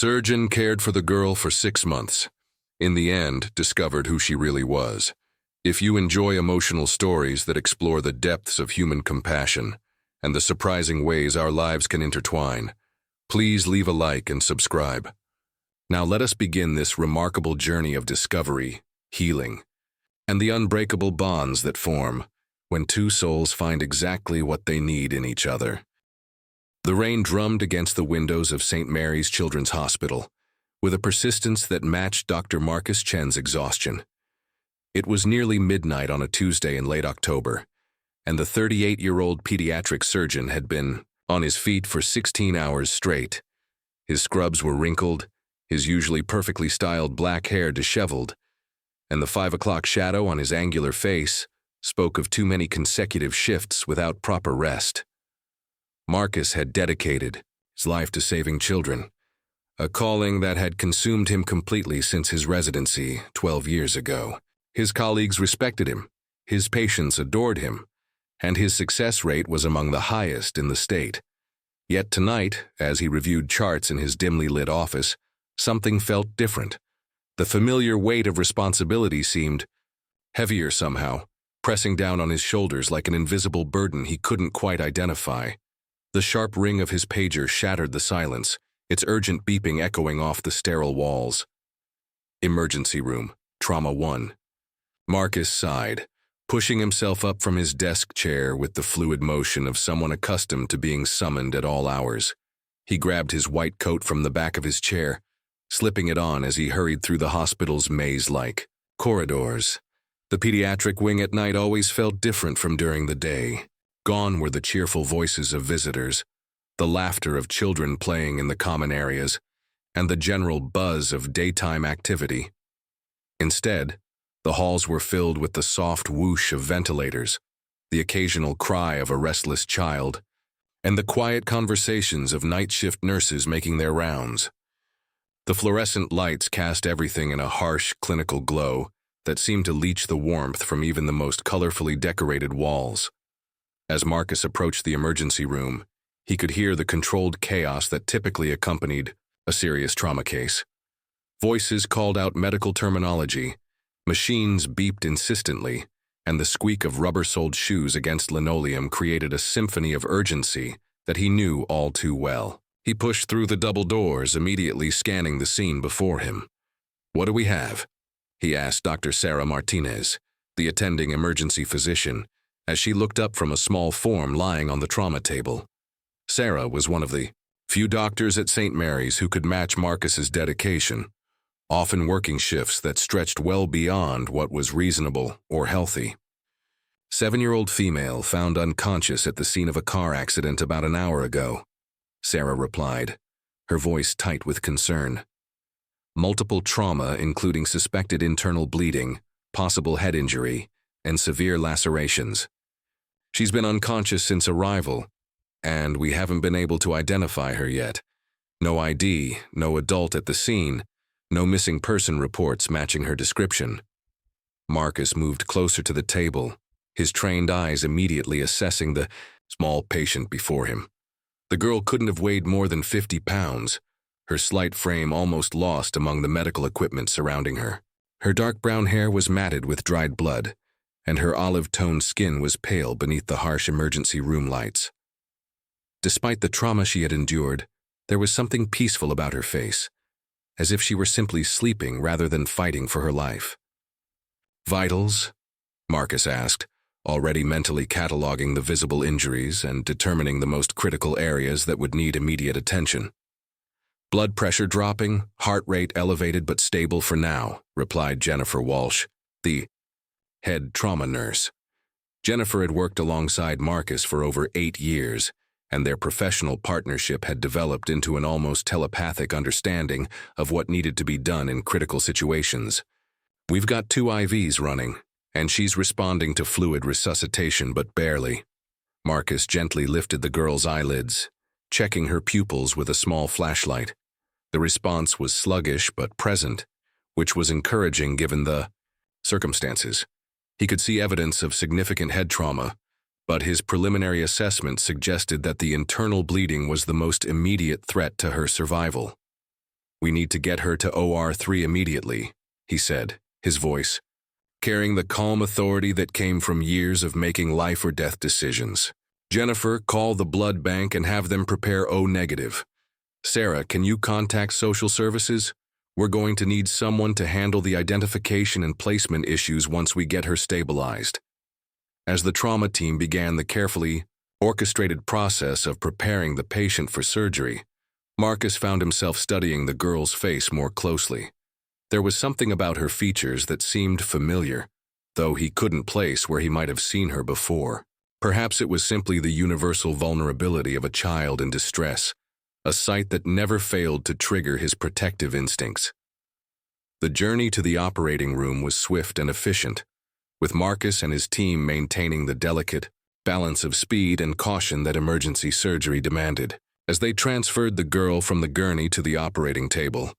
Surgeon cared for the girl for 6 months. In the end, discovered who she really was. If you enjoy emotional stories that explore the depths of human compassion and the surprising ways our lives can intertwine, please leave a like and subscribe. Now let us begin this remarkable journey of discovery, healing, and the unbreakable bonds that form when two souls find exactly what they need in each other. The rain drummed against the windows of St. Mary's Children's Hospital with a persistence that matched Dr. Marcus Chen's exhaustion. It was nearly midnight on a Tuesday in late October, and the 38-year-old pediatric surgeon had been on his feet for 16 hours straight. His scrubs were wrinkled, his usually perfectly styled black hair disheveled, and the 5 o'clock shadow on his angular face spoke of too many consecutive shifts without proper rest. Marcus had dedicated his life to saving children, a calling that had consumed him completely since his residency 12 years ago. His colleagues respected him, his patients adored him, and his success rate was among the highest in the state. Yet tonight, as he reviewed charts in his dimly lit office, something felt different. The familiar weight of responsibility seemed heavier somehow, pressing down on his shoulders like an invisible burden he couldn't quite identify. The sharp ring of his pager shattered the silence, its urgent beeping echoing off the sterile walls. Emergency room, Trauma 1. Marcus sighed, pushing himself up from his desk chair with the fluid motion of someone accustomed to being summoned at all hours. He grabbed his white coat from the back of his chair, slipping it on as he hurried through the hospital's maze-like corridors. The pediatric wing at night always felt different from during the day. Gone were the cheerful voices of visitors, the laughter of children playing in the common areas, and the general buzz of daytime activity. Instead, the halls were filled with the soft whoosh of ventilators, the occasional cry of a restless child, and the quiet conversations of night shift nurses making their rounds. The fluorescent lights cast everything in a harsh, clinical glow that seemed to leach the warmth from even the most colorfully decorated walls. As Marcus approached the emergency room, he could hear the controlled chaos that typically accompanied a serious trauma case. Voices called out medical terminology, machines beeped insistently, and the squeak of rubber-soled shoes against linoleum created a symphony of urgency that he knew all too well. He pushed through the double doors, immediately scanning the scene before him. "What do we have?" he asked Dr. Sarah Martinez, the attending emergency physician, as she looked up from a small form lying on the trauma table. Sarah was one of the few doctors at St. Mary's who could match Marcus's dedication, often working shifts that stretched well beyond what was reasonable or healthy. 7-year-old female found unconscious at the scene of a car accident about an hour ago, Sarah replied, her voice tight with concern. Multiple trauma, including suspected internal bleeding, possible head injury, and severe lacerations. She's been unconscious since arrival, and we haven't been able to identify her yet. No ID, no adult at the scene, no missing person reports matching her description. Marcus moved closer to the table, his trained eyes immediately assessing the small patient before him. The girl couldn't have weighed more than 50 pounds, her slight frame almost lost among the medical equipment surrounding her. Her dark brown hair was matted with dried blood, and her olive-toned skin was pale beneath the harsh emergency room lights. Despite the trauma she had endured, there was something peaceful about her face, as if she were simply sleeping rather than fighting for her life. "Vitals?" Marcus asked, already mentally cataloging the visible injuries and determining the most critical areas that would need immediate attention. "Blood pressure dropping, heart rate elevated but stable for now," replied Jennifer Walsh, the head trauma nurse. Jennifer had worked alongside Marcus for over 8 years, and their professional partnership had developed into an almost telepathic understanding of what needed to be done in critical situations. "We've got 2 IVs running, and she's responding to fluid resuscitation but barely." Marcus gently lifted the girl's eyelids, checking her pupils with a small flashlight. The response was sluggish but present, which was encouraging given the circumstances. He could see evidence of significant head trauma, but his preliminary assessment suggested that the internal bleeding was the most immediate threat to her survival. "We need to get her to OR3 immediately," he said, his voice carrying the calm authority that came from years of making life or death decisions. "Jennifer, call the blood bank and have them prepare O negative. Sarah, can you contact social services? We're going to need someone to handle the identification and placement issues once we get her stabilized." As the trauma team began the carefully orchestrated process of preparing the patient for surgery, Marcus found himself studying the girl's face more closely. There was something about her features that seemed familiar, though he couldn't place where he might have seen her before. Perhaps it was simply the universal vulnerability of a child in distress, a sight that never failed to trigger his protective instincts. The journey to the operating room was swift and efficient, with Marcus and his team maintaining the delicate balance of speed and caution that emergency surgery demanded. As they transferred the girl from the gurney to the operating table,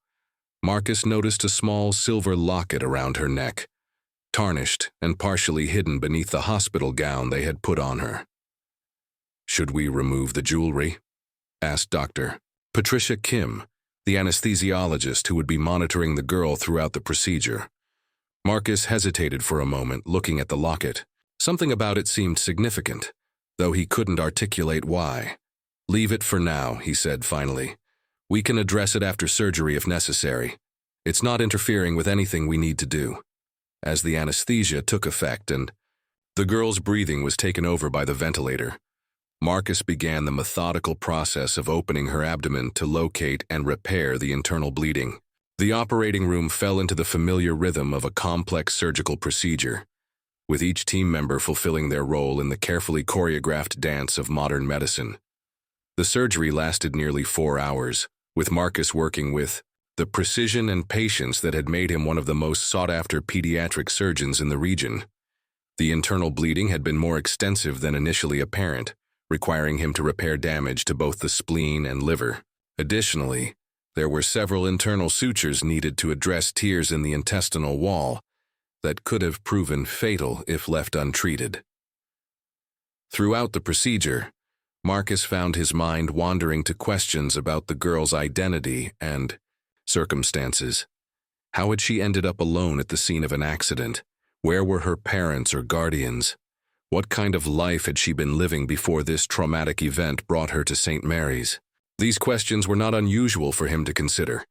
Marcus noticed a small silver locket around her neck, tarnished and partially hidden beneath the hospital gown they had put on her. "Should we remove the jewelry?" asked Dr. Patricia Kim, the anesthesiologist who would be monitoring the girl throughout the procedure. Marcus hesitated for a moment, looking at the locket. Something about it seemed significant, though he couldn't articulate why. "Leave it for now," he said finally. "We can address it after surgery if necessary. It's not interfering with anything we need to do." As the anesthesia took effect and the girl's breathing was taken over by the ventilator, Marcus began the methodical process of opening her abdomen to locate and repair the internal bleeding. The operating room fell into the familiar rhythm of a complex surgical procedure, with each team member fulfilling their role in the carefully choreographed dance of modern medicine. The surgery lasted nearly 4 hours, with Marcus working with the precision and patience that had made him one of the most sought-after pediatric surgeons in the region. The internal bleeding had been more extensive than initially apparent, requiring him to repair damage to both the spleen and liver. Additionally, there were several internal sutures needed to address tears in the intestinal wall that could have proven fatal if left untreated. Throughout the procedure, Marcus found his mind wandering to questions about the girl's identity and circumstances. How had she ended up alone at the scene of an accident? Where were her parents or guardians? What kind of life had she been living before this traumatic event brought her to St. Mary's? These questions were not unusual for him to consider.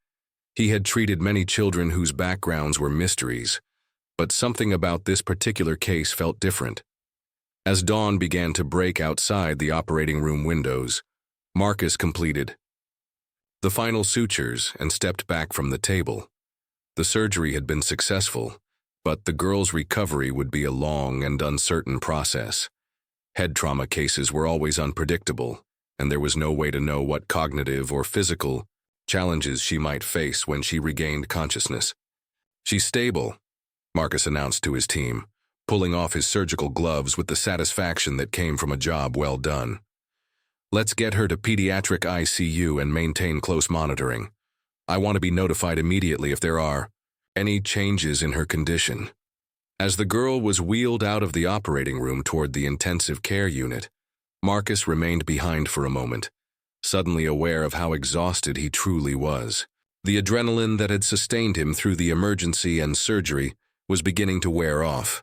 He had treated many children whose backgrounds were mysteries, but something about this particular case felt different. As dawn began to break outside the operating room windows, Marcus completed the final sutures and stepped back from the table. The surgery had been successful, but the girl's recovery would be a long and uncertain process. Head trauma cases were always unpredictable, and there was no way to know what cognitive or physical challenges she might face when she regained consciousness. "She's stable," Marcus announced to his team, pulling off his surgical gloves with the satisfaction that came from a job well done. "Let's get her to pediatric ICU and maintain close monitoring. I want to be notified immediately if there are any changes in her condition." As the girl was wheeled out of the operating room toward the intensive care unit, Marcus remained behind for a moment, suddenly aware of how exhausted he truly was. The adrenaline that had sustained him through the emergency and surgery was beginning to wear off,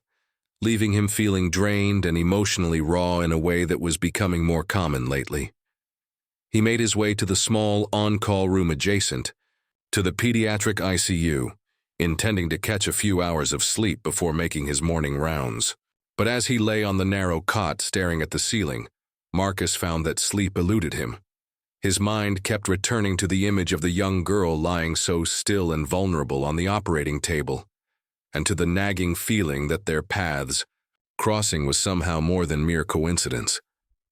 leaving him feeling drained and emotionally raw in a way that was becoming more common lately. He made his way to the small on-call room adjacent to the pediatric ICU, intending to catch a few hours of sleep before making his morning rounds. But as he lay on the narrow cot staring at the ceiling, Marcus found that sleep eluded him. His mind kept returning to the image of the young girl lying so still and vulnerable on the operating table, and to the nagging feeling that their paths crossing was somehow more than mere coincidence.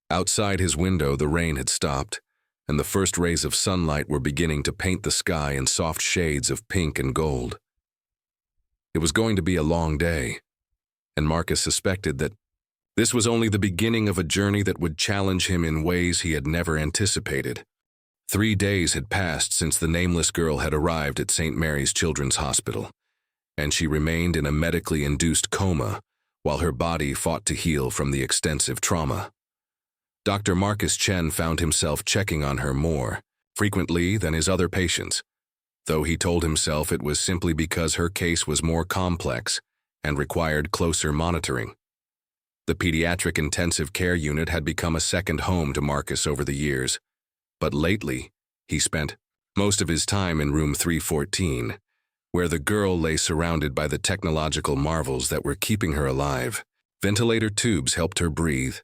Outside his window, the rain had stopped, and the first rays of sunlight were beginning to paint the sky in soft shades of pink and gold. It was going to be a long day, and Marcus suspected that this was only the beginning of a journey that would challenge him in ways he had never anticipated. 3 days had passed since the nameless girl had arrived at St. Mary's Children's Hospital, and she remained in a medically induced coma while her body fought to heal from the extensive trauma. Dr. Marcus Chen found himself checking on her more frequently than his other patients, though he told himself it was simply because her case was more complex and required closer monitoring. The pediatric intensive care unit had become a second home to Marcus over the years, but lately he spent most of his time in room 314, where the girl lay surrounded by the technological marvels that were keeping her alive. Ventilator tubes helped her breathe,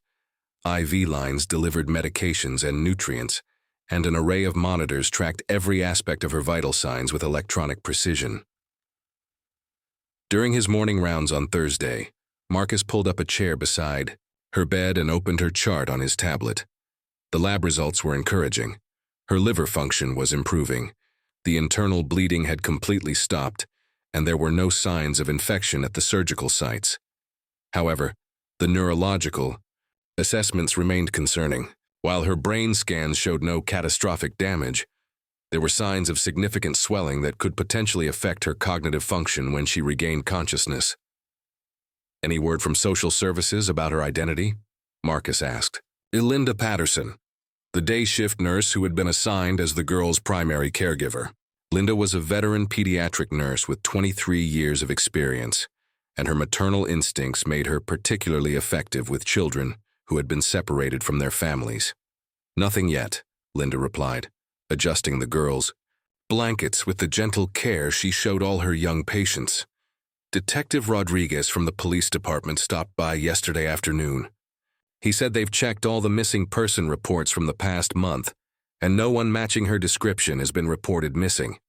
IV lines delivered medications and nutrients, and an array of monitors tracked every aspect of her vital signs with electronic precision. During his morning rounds on Thursday, Marcus pulled up a chair beside her bed and opened her chart on his tablet. The lab results were encouraging. Her liver function was improving. The internal bleeding had completely stopped, and there were no signs of infection at the surgical sites. However, the neurological assessments remained concerning. While her brain scans showed no catastrophic damage, there were signs of significant swelling that could potentially affect her cognitive function when she regained consciousness. "Any word from social services about her identity?" Marcus asked. Linda Patterson, the day shift nurse who had been assigned as the girl's primary caregiver. Linda was a veteran pediatric nurse with 23 years of experience, and her maternal instincts made her particularly effective with children who had been separated from their families. "Nothing yet," Linda replied, adjusting the girl's blankets with the gentle care she showed all her young patients. "Detective Rodriguez from the police department stopped by yesterday afternoon. He said they've checked all the missing person reports from the past month, and no one matching her description has been reported missing.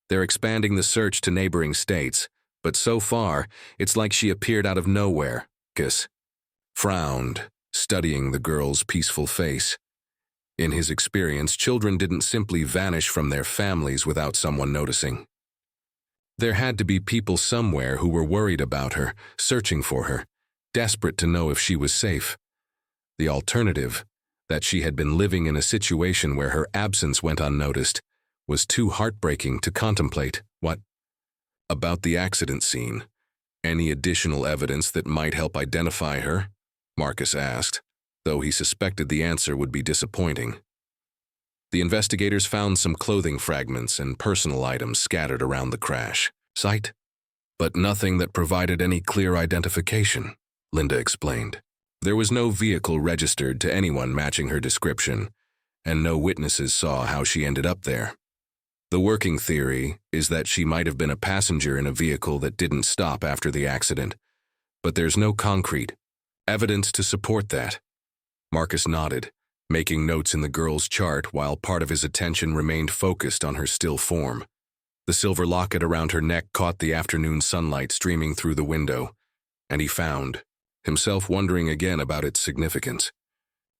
They're expanding the search to neighboring states, but so far, it's like she appeared out of nowhere." Marcus frowned, studying the girl's peaceful face. In his experience, children didn't simply vanish from their families without someone noticing. There had to be people somewhere who were worried about her, searching for her, desperate to know if she was safe. The alternative, that she had been living in a situation where her absence went unnoticed, was too heartbreaking to contemplate. "What about the accident scene? Any additional evidence that might help identify her?" Marcus asked, though he suspected the answer would be disappointing. The investigators found some clothing fragments and personal items scattered around the crash site, but nothing that provided any clear identification, Linda explained. There was no vehicle registered to anyone matching her description, and no witnesses saw how she ended up there. The working theory is that she might have been a passenger in a vehicle that didn't stop after the accident, but there's no concrete evidence to support that. Marcus nodded, making notes in the girl's chart while part of his attention remained focused on her still form. The silver locket around her neck caught the afternoon sunlight streaming through the window, and he found himself wondering again about its significance.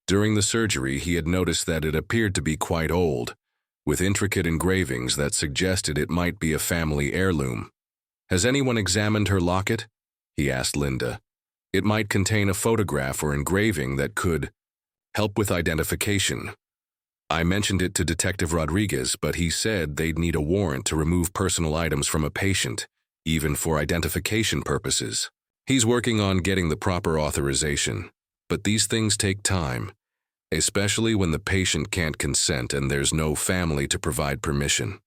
During the surgery, he had noticed that it appeared to be quite old, with intricate engravings that suggested it might be a family heirloom. "Has anyone examined her locket?" he asked Linda. "It might contain a photograph or engraving that could help with identification." "I mentioned it to Detective Rodriguez, but he said they'd need a warrant to remove personal items from a patient, even for identification purposes. He's working on getting the proper authorization, but these things take time, especially when the patient can't consent and there's no family to provide permission."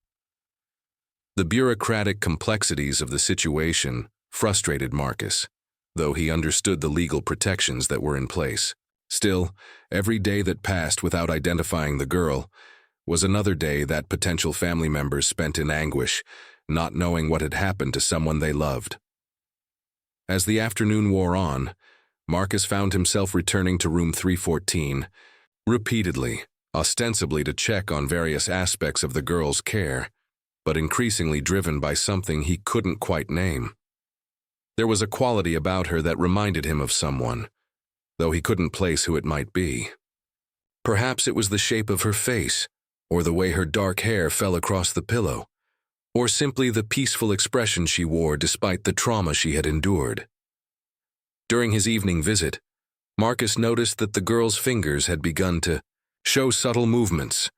The bureaucratic complexities of the situation frustrated Marcus, though he understood the legal protections that were in place. Still, every day that passed without identifying the girl was another day that potential family members spent in anguish, not knowing what had happened to someone they loved. As the afternoon wore on, Marcus found himself returning to room 314 repeatedly, ostensibly to check on various aspects of the girl's care, but increasingly driven by something he couldn't quite name. There was a quality about her that reminded him of someone, though he couldn't place who it might be. Perhaps it was the shape of her face, or the way her dark hair fell across the pillow, or simply the peaceful expression she wore despite the trauma she had endured. During his evening visit, Marcus noticed that the girl's fingers had begun to show subtle movements,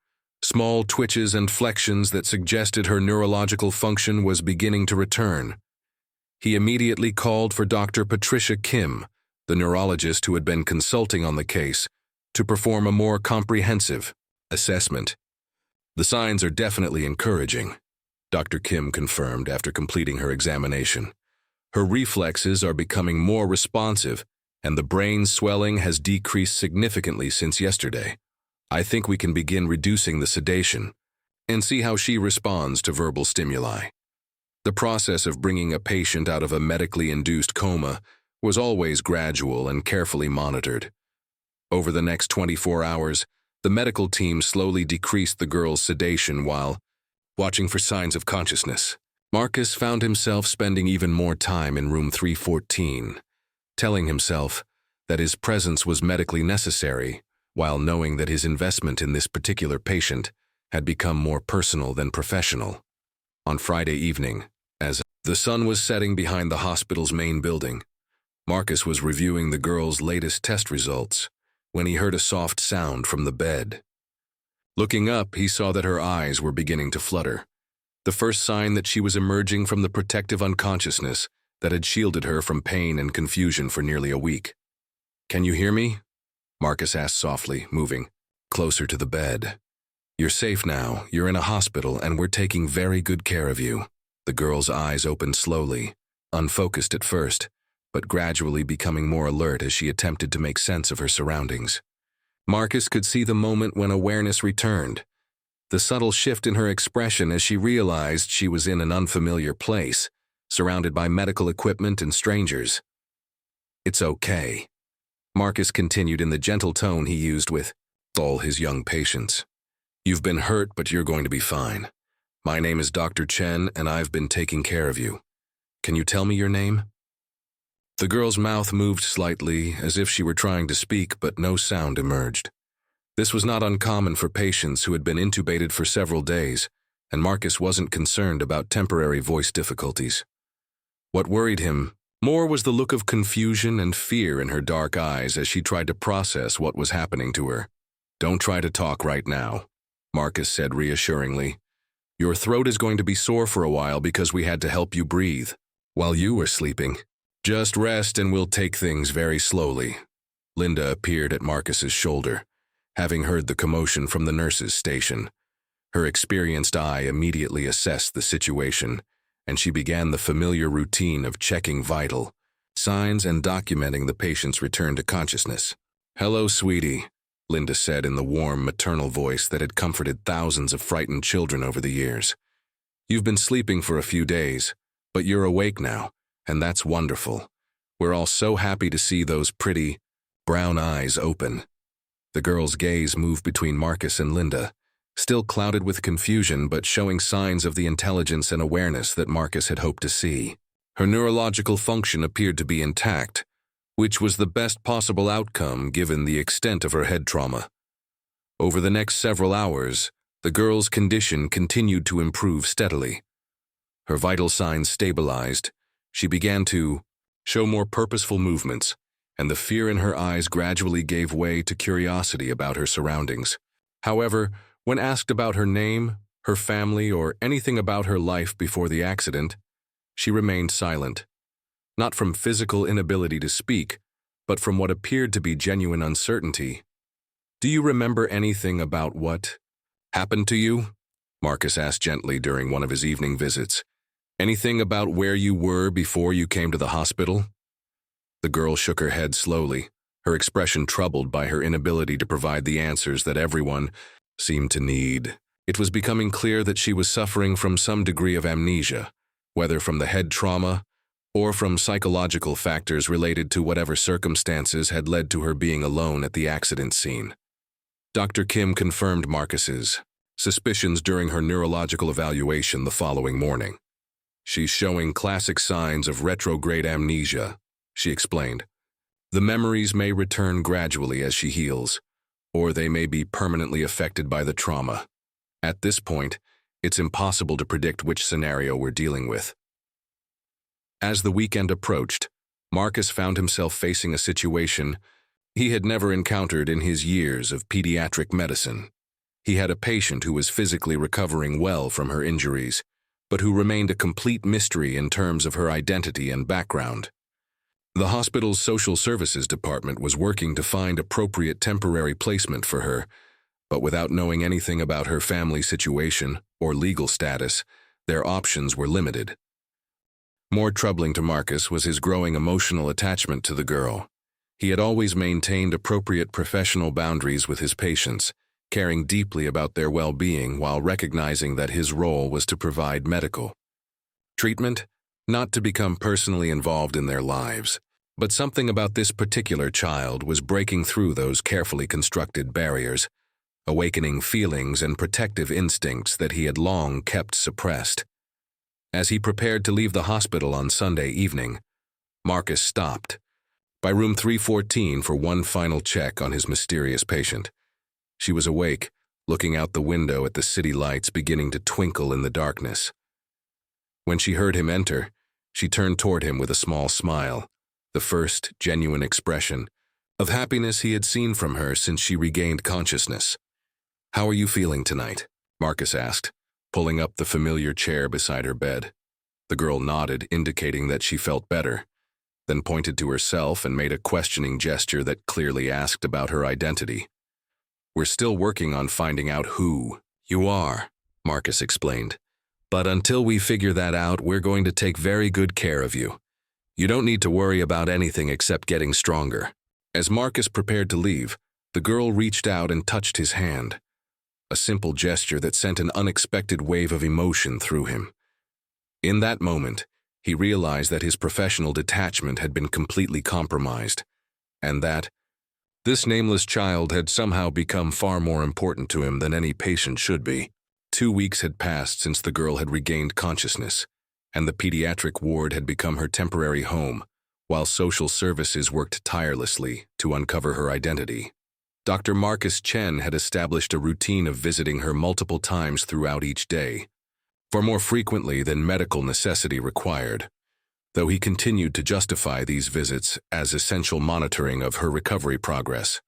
small twitches and flexions that suggested her neurological function was beginning to return. He immediately called for Dr. Patricia Kim, the neurologist who had been consulting on the case, to perform a more comprehensive assessment. "The signs are definitely encouraging," Dr. Kim confirmed after completing her examination. Her reflexes are becoming more responsive, and the brain swelling has decreased significantly since yesterday. I think we can begin reducing the sedation and see how she responds to verbal stimuli. The process of bringing a patient out of a medically induced coma was always gradual and carefully monitored. Over the next 24 hours, the medical team slowly decreased the girl's sedation while watching for signs of consciousness. Marcus found himself spending even more time in room 314, telling himself that his presence was medically necessary, while knowing that his investment in this particular patient had become more personal than professional. On Friday evening, as the sun was setting behind the hospital's main building, Marcus was reviewing the girl's latest test results when he heard a soft sound from the bed. Looking up, he saw that her eyes were beginning to flutter, the first sign that she was emerging from the protective unconsciousness that had shielded her from pain and confusion for nearly a week. "Can you hear me?" Marcus asked softly, moving closer to the bed. "You're safe now. You're in a hospital, and we're taking very good care of you." The girl's eyes opened slowly, unfocused at first, but gradually becoming more alert as she attempted to make sense of her surroundings. Marcus could see the moment when awareness returned, the subtle shift in her expression as she realized she was in an unfamiliar place, surrounded by medical equipment and strangers. "It's okay," Marcus continued in the gentle tone he used with all his young patients. "You've been hurt, but you're going to be fine. My name is Dr. Chen, and I've been taking care of you. Can you tell me your name?" The girl's mouth moved slightly, as if she were trying to speak, but no sound emerged. This was not uncommon for patients who had been intubated for several days, and Marcus wasn't concerned about temporary voice difficulties. What worried him more was the look of confusion and fear in her dark eyes as she tried to process what was happening to her. "Don't try to talk right now," Marcus said reassuringly. "Your throat is going to be sore for a while because we had to help you breathe while you were sleeping. Just rest and we'll take things very slowly." Linda appeared at Marcus's shoulder, having heard the commotion from the nurse's station. Her experienced eye immediately assessed the situation, and she began the familiar routine of checking vital signs and documenting the patient's return to consciousness. "Hello, sweetie," Linda said in the warm maternal voice that had comforted thousands of frightened children over the years. "You've been sleeping for a few days, but you're awake now, and that's wonderful. We're all so happy to see those pretty, brown eyes open." The girl's gaze moved between Marcus and Linda, still clouded with confusion but showing signs of the intelligence and awareness that Marcus had hoped to see. Her neurological function appeared to be intact, which was the best possible outcome given the extent of her head trauma. Over the next several hours, the girl's condition continued to improve steadily. Her vital signs stabilized. She began to show more purposeful movements, and the fear in her eyes gradually gave way to curiosity about her surroundings. However, when asked about her name, her family, or anything about her life before the accident, she remained silent, not from physical inability to speak, but from what appeared to be genuine uncertainty. "Do you remember anything about what happened to you?" Marcus asked gently during one of his evening visits. "Anything about where you were before you came to the hospital?" The girl shook her head slowly, her expression troubled by her inability to provide the answers that everyone seemed to need. It was becoming clear that she was suffering from some degree of amnesia, whether from the head trauma or from psychological factors related to whatever circumstances had led to her being alone at the accident scene. Dr. Kim confirmed Marcus's suspicions during her neurological evaluation the following morning. "She's showing classic signs of retrograde amnesia," she explained. "The memories may return gradually as she heals, or they may be permanently affected by the trauma. At this point, it's impossible to predict which scenario we're dealing with." As the weekend approached, Marcus found himself facing a situation he had never encountered in his years of pediatric medicine. He had a patient who was physically recovering well from her injuries, but who remained a complete mystery in terms of her identity and background. The hospital's social services department was working to find appropriate temporary placement for her, but without knowing anything about her family situation or legal status, Their options were limited. More troubling to Marcus was his growing emotional attachment to the girl. He had always maintained appropriate professional boundaries with his patients, caring deeply about their well-being while recognizing that his role was to provide medical treatment, not to become personally involved in their lives. But something about this particular child was breaking through those carefully constructed barriers, awakening feelings and protective instincts that he had long kept suppressed. As he prepared to leave the hospital on Sunday evening, Marcus stopped by room 314 for one final check on his mysterious patient. She was awake, looking out the window at the city lights beginning to twinkle in the darkness. When she heard him enter, she turned toward him with a small smile, the first genuine expression of happiness he had seen from her since she regained consciousness. "How are you feeling tonight?" Marcus asked, pulling up the familiar chair beside her bed. The girl nodded, indicating that she felt better, then pointed to herself and made a questioning gesture that clearly asked about her identity. "We're still working on finding out who you are," Marcus explained. "But until we figure that out, we're going to take very good care of you. You don't need to worry about anything except getting stronger." As Marcus prepared to leave, the girl reached out and touched his hand, a simple gesture that sent an unexpected wave of emotion through him. In that moment, he realized that his professional detachment had been completely compromised, and that this nameless child had somehow become far more important to him than any patient should be. 2 weeks had passed since the girl had regained consciousness, and the pediatric ward had become her temporary home, while social services worked tirelessly to uncover her identity. Dr. Marcus Chen had established a routine of visiting her multiple times throughout each day, far more frequently than medical necessity required, though he continued to justify these visits as essential monitoring of her recovery progress.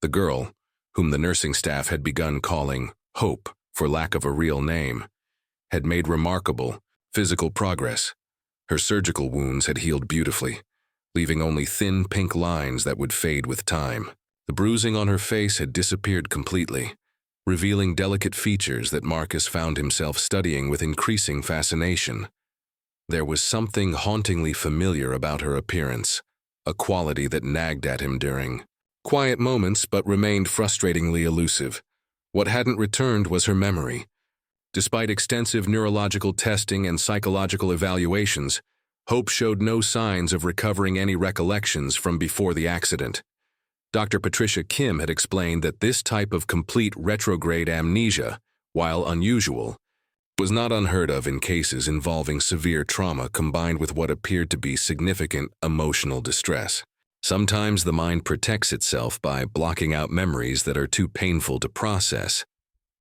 The girl, whom the nursing staff had begun calling Hope for lack of a real name, had made remarkable physical progress. Her surgical wounds had healed beautifully, leaving only thin pink lines that would fade with time. The bruising on her face had disappeared completely, revealing delicate features that Marcus found himself studying with increasing fascination. There was something hauntingly familiar about her appearance, a quality that nagged at him during quiet moments but remained frustratingly elusive. What hadn't returned was her memory. Despite extensive neurological testing and psychological evaluations, Hope showed no signs of recovering any recollections from before the accident. Dr. Patricia Kim had explained that this type of complete retrograde amnesia, while unusual, was not unheard of in cases involving severe trauma combined with what appeared to be significant emotional distress. Sometimes the mind protects itself by blocking out memories that are too painful to process,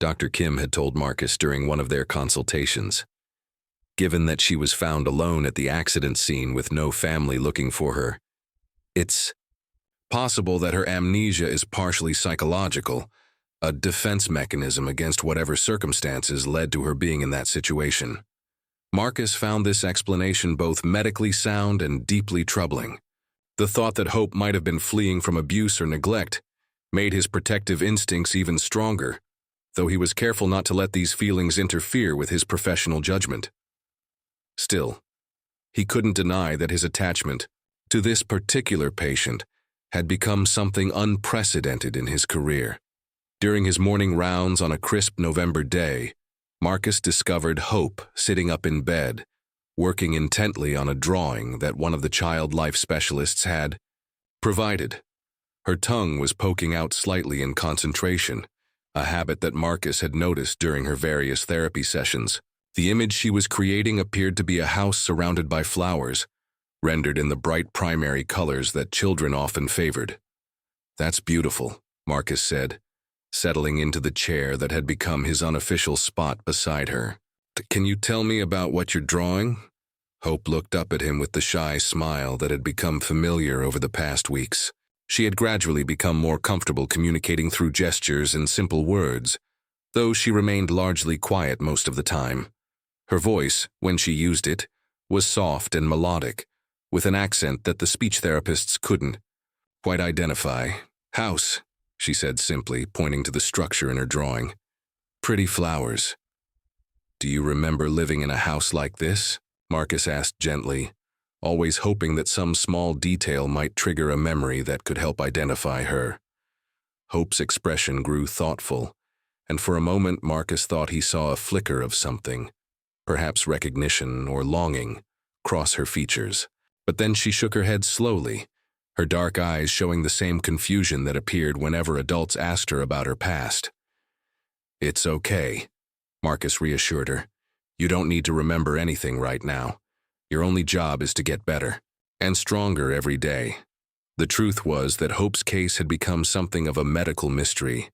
Dr. Kim had told Marcus during one of their consultations. Given that she was found alone at the accident scene with no family looking for her, it's possible that her amnesia is partially psychological, a defense mechanism against whatever circumstances led to her being in that situation. Marcus found this explanation both medically sound and deeply troubling. The thought that Hope might have been fleeing from abuse or neglect made his protective instincts even stronger, though he was careful not to let these feelings interfere with his professional judgment. Still, he couldn't deny that his attachment to this particular patient had become something unprecedented in his career. During his morning rounds on a crisp November day, Marcus discovered Hope sitting up in bed, working intently on a drawing that one of the child life specialists had provided. Her tongue was poking out slightly in concentration, a habit that Marcus had noticed during her various therapy sessions. The image she was creating appeared to be a house surrounded by flowers, rendered in the bright primary colors that children often favored. "That's beautiful," Marcus said, settling into the chair that had become his unofficial spot beside her. "Can you tell me about what you're drawing?" Hope looked up at him with the shy smile that had become familiar over the past weeks. She had gradually become more comfortable communicating through gestures and simple words, though she remained largely quiet most of the time. Her voice, when she used it, was soft and melodic, with an accent that the speech therapists couldn't quite identify. "House," she said simply, pointing to the structure in her drawing. "Pretty flowers." "Do you remember living in a house like this?" Marcus asked gently, always hoping that some small detail might trigger a memory that could help identify her. Hope's expression grew thoughtful, and for a moment Marcus thought he saw a flicker of something, perhaps recognition or longing, cross her features. But then she shook her head slowly, her dark eyes showing the same confusion that appeared whenever adults asked her about her past. "It's okay," Marcus reassured her. "You don't need to remember anything right now. Your only job is to get better, and stronger every day." The truth was that Hope's case had become something of a medical mystery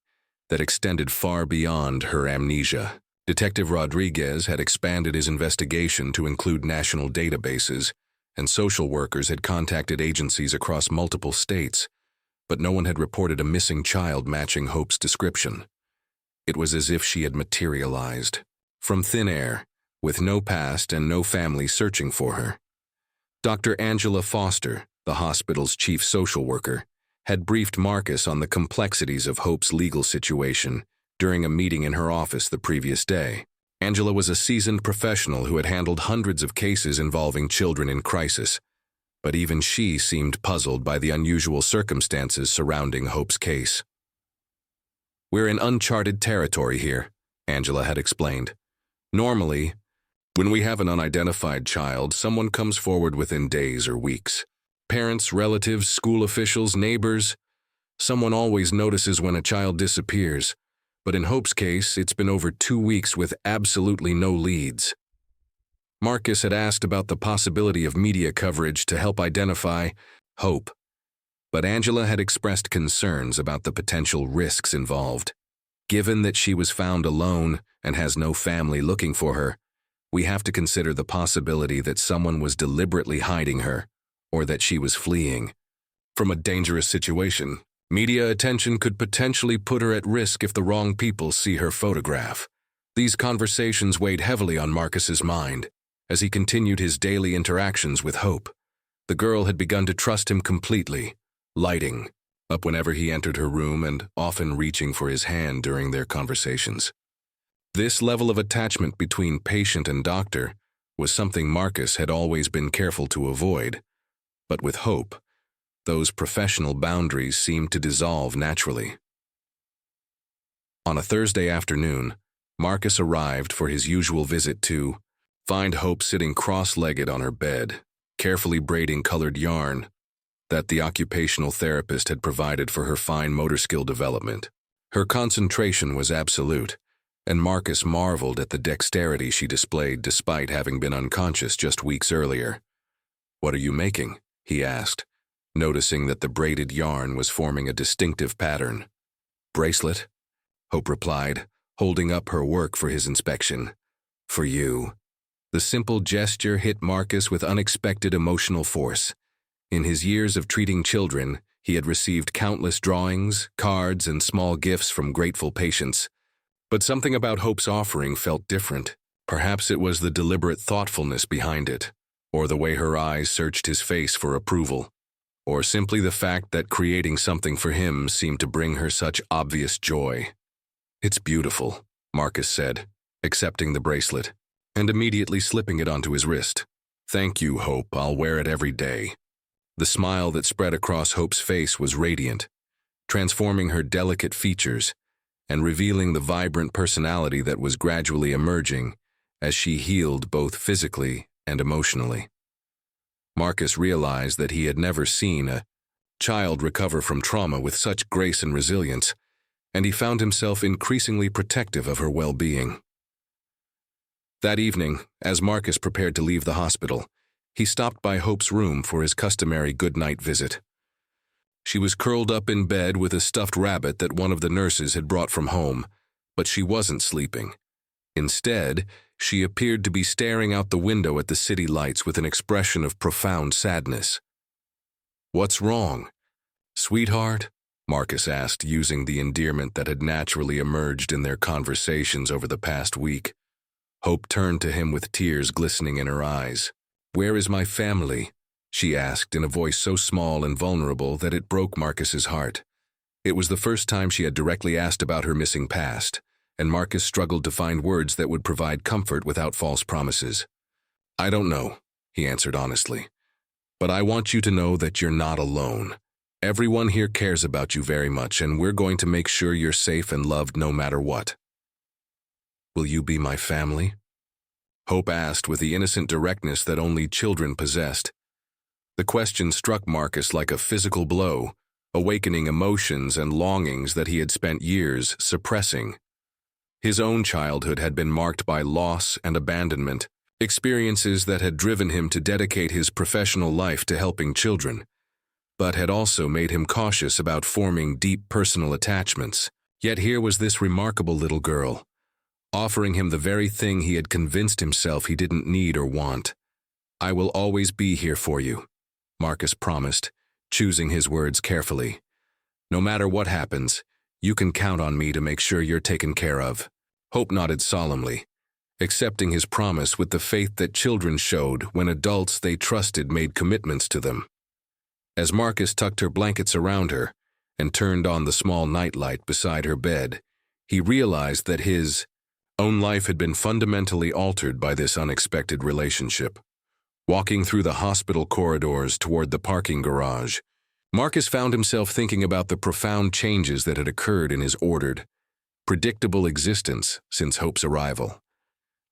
that extended far beyond her amnesia. Detective Rodriguez had expanded his investigation to include national databases, and social workers had contacted agencies across multiple states, but no one had reported a missing child matching Hope's description. It was as if she had materialized from thin air, with no past and no family searching for her. Dr. Angela Foster, the hospital's chief social worker, had briefed Marcus on the complexities of Hope's legal situation during a meeting in her office the previous day. Angela was a seasoned professional who had handled hundreds of cases involving children in crisis, but even she seemed puzzled by the unusual circumstances surrounding Hope's case. "We're in uncharted territory here," Angela had explained. "Normally, when we have an unidentified child, someone comes forward within days or weeks. Parents, relatives, school officials, neighbors. Someone always notices when a child disappears. But in Hope's case, it's been over 2 weeks with absolutely no leads." Marcus had asked about the possibility of media coverage to help identify Hope, but Angela had expressed concerns about the potential risks involved. "Given that she was found alone and has no family looking for her, we have to consider the possibility that someone was deliberately hiding her, or that she was fleeing from a dangerous situation. Media attention could potentially put her at risk if the wrong people see her photograph." These conversations weighed heavily on Marcus's mind as he continued his daily interactions with Hope. The girl had begun to trust him completely, lighting up whenever he entered her room and often reaching for his hand during their conversations. This level of attachment between patient and doctor was something Marcus had always been careful to avoid, but with Hope, those professional boundaries seemed to dissolve naturally. On a Thursday afternoon, Marcus arrived for his usual visit to find Hope sitting cross-legged on her bed, carefully braiding colored yarn that the occupational therapist had provided for her fine motor skill development. Her concentration was absolute, and Marcus marveled at the dexterity she displayed despite having been unconscious just weeks earlier. "What are you making?" he asked, noticing that the braided yarn was forming a distinctive pattern. "Bracelet," Hope replied, holding up her work for his inspection. "For you." The simple gesture hit Marcus with unexpected emotional force. In his years of treating children, he had received countless drawings, cards, and small gifts from grateful patients. But something about Hope's offering felt different. Perhaps it was the deliberate thoughtfulness behind it, or the way her eyes searched his face for approval, or simply the fact that creating something for him seemed to bring her such obvious joy. "It's beautiful," Marcus said, accepting the bracelet, and immediately slipping it onto his wrist. "Thank you, Hope. I'll wear it every day." The smile that spread across Hope's face was radiant, transforming her delicate features and revealing the vibrant personality that was gradually emerging as she healed both physically and emotionally. Marcus realized that he had never seen a child recover from trauma with such grace and resilience, and he found himself increasingly protective of her well-being. That evening, as Marcus prepared to leave the hospital, he stopped by Hope's room for his customary good-night visit. She was curled up in bed with a stuffed rabbit that one of the nurses had brought from home, but she wasn't sleeping. Instead, she appeared to be staring out the window at the city lights with an expression of profound sadness. "What's wrong, sweetheart?" Marcus asked, using the endearment that had naturally emerged in their conversations over the past week. Hope turned to him with tears glistening in her eyes. "Where is my family?" she asked in a voice so small and vulnerable that it broke Marcus's heart. It was the first time she had directly asked about her missing past, and Marcus struggled to find words that would provide comfort without false promises. "I don't know," he answered honestly. "But I want you to know that you're not alone. Everyone here cares about you very much, and we're going to make sure you're safe and loved no matter what." "Will you be my family?" Hope asked with the innocent directness that only children possessed. The question struck Marcus like a physical blow, awakening emotions and longings that he had spent years suppressing. His own childhood had been marked by loss and abandonment, experiences that had driven him to dedicate his professional life to helping children, but had also made him cautious about forming deep personal attachments. Yet here was this remarkable little girl, offering him the very thing he had convinced himself he didn't need or want. "I will always be here for you," Marcus promised, choosing his words carefully. "No matter what happens, you can count on me to make sure you're taken care of." Hope nodded solemnly, accepting his promise with the faith that children showed when adults they trusted made commitments to them. As Marcus tucked her blankets around her and turned on the small nightlight beside her bed, he realized that his own life had been fundamentally altered by this unexpected relationship. Walking through the hospital corridors toward the parking garage, Marcus found himself thinking about the profound changes that had occurred in his ordered, predictable existence since Hope's arrival.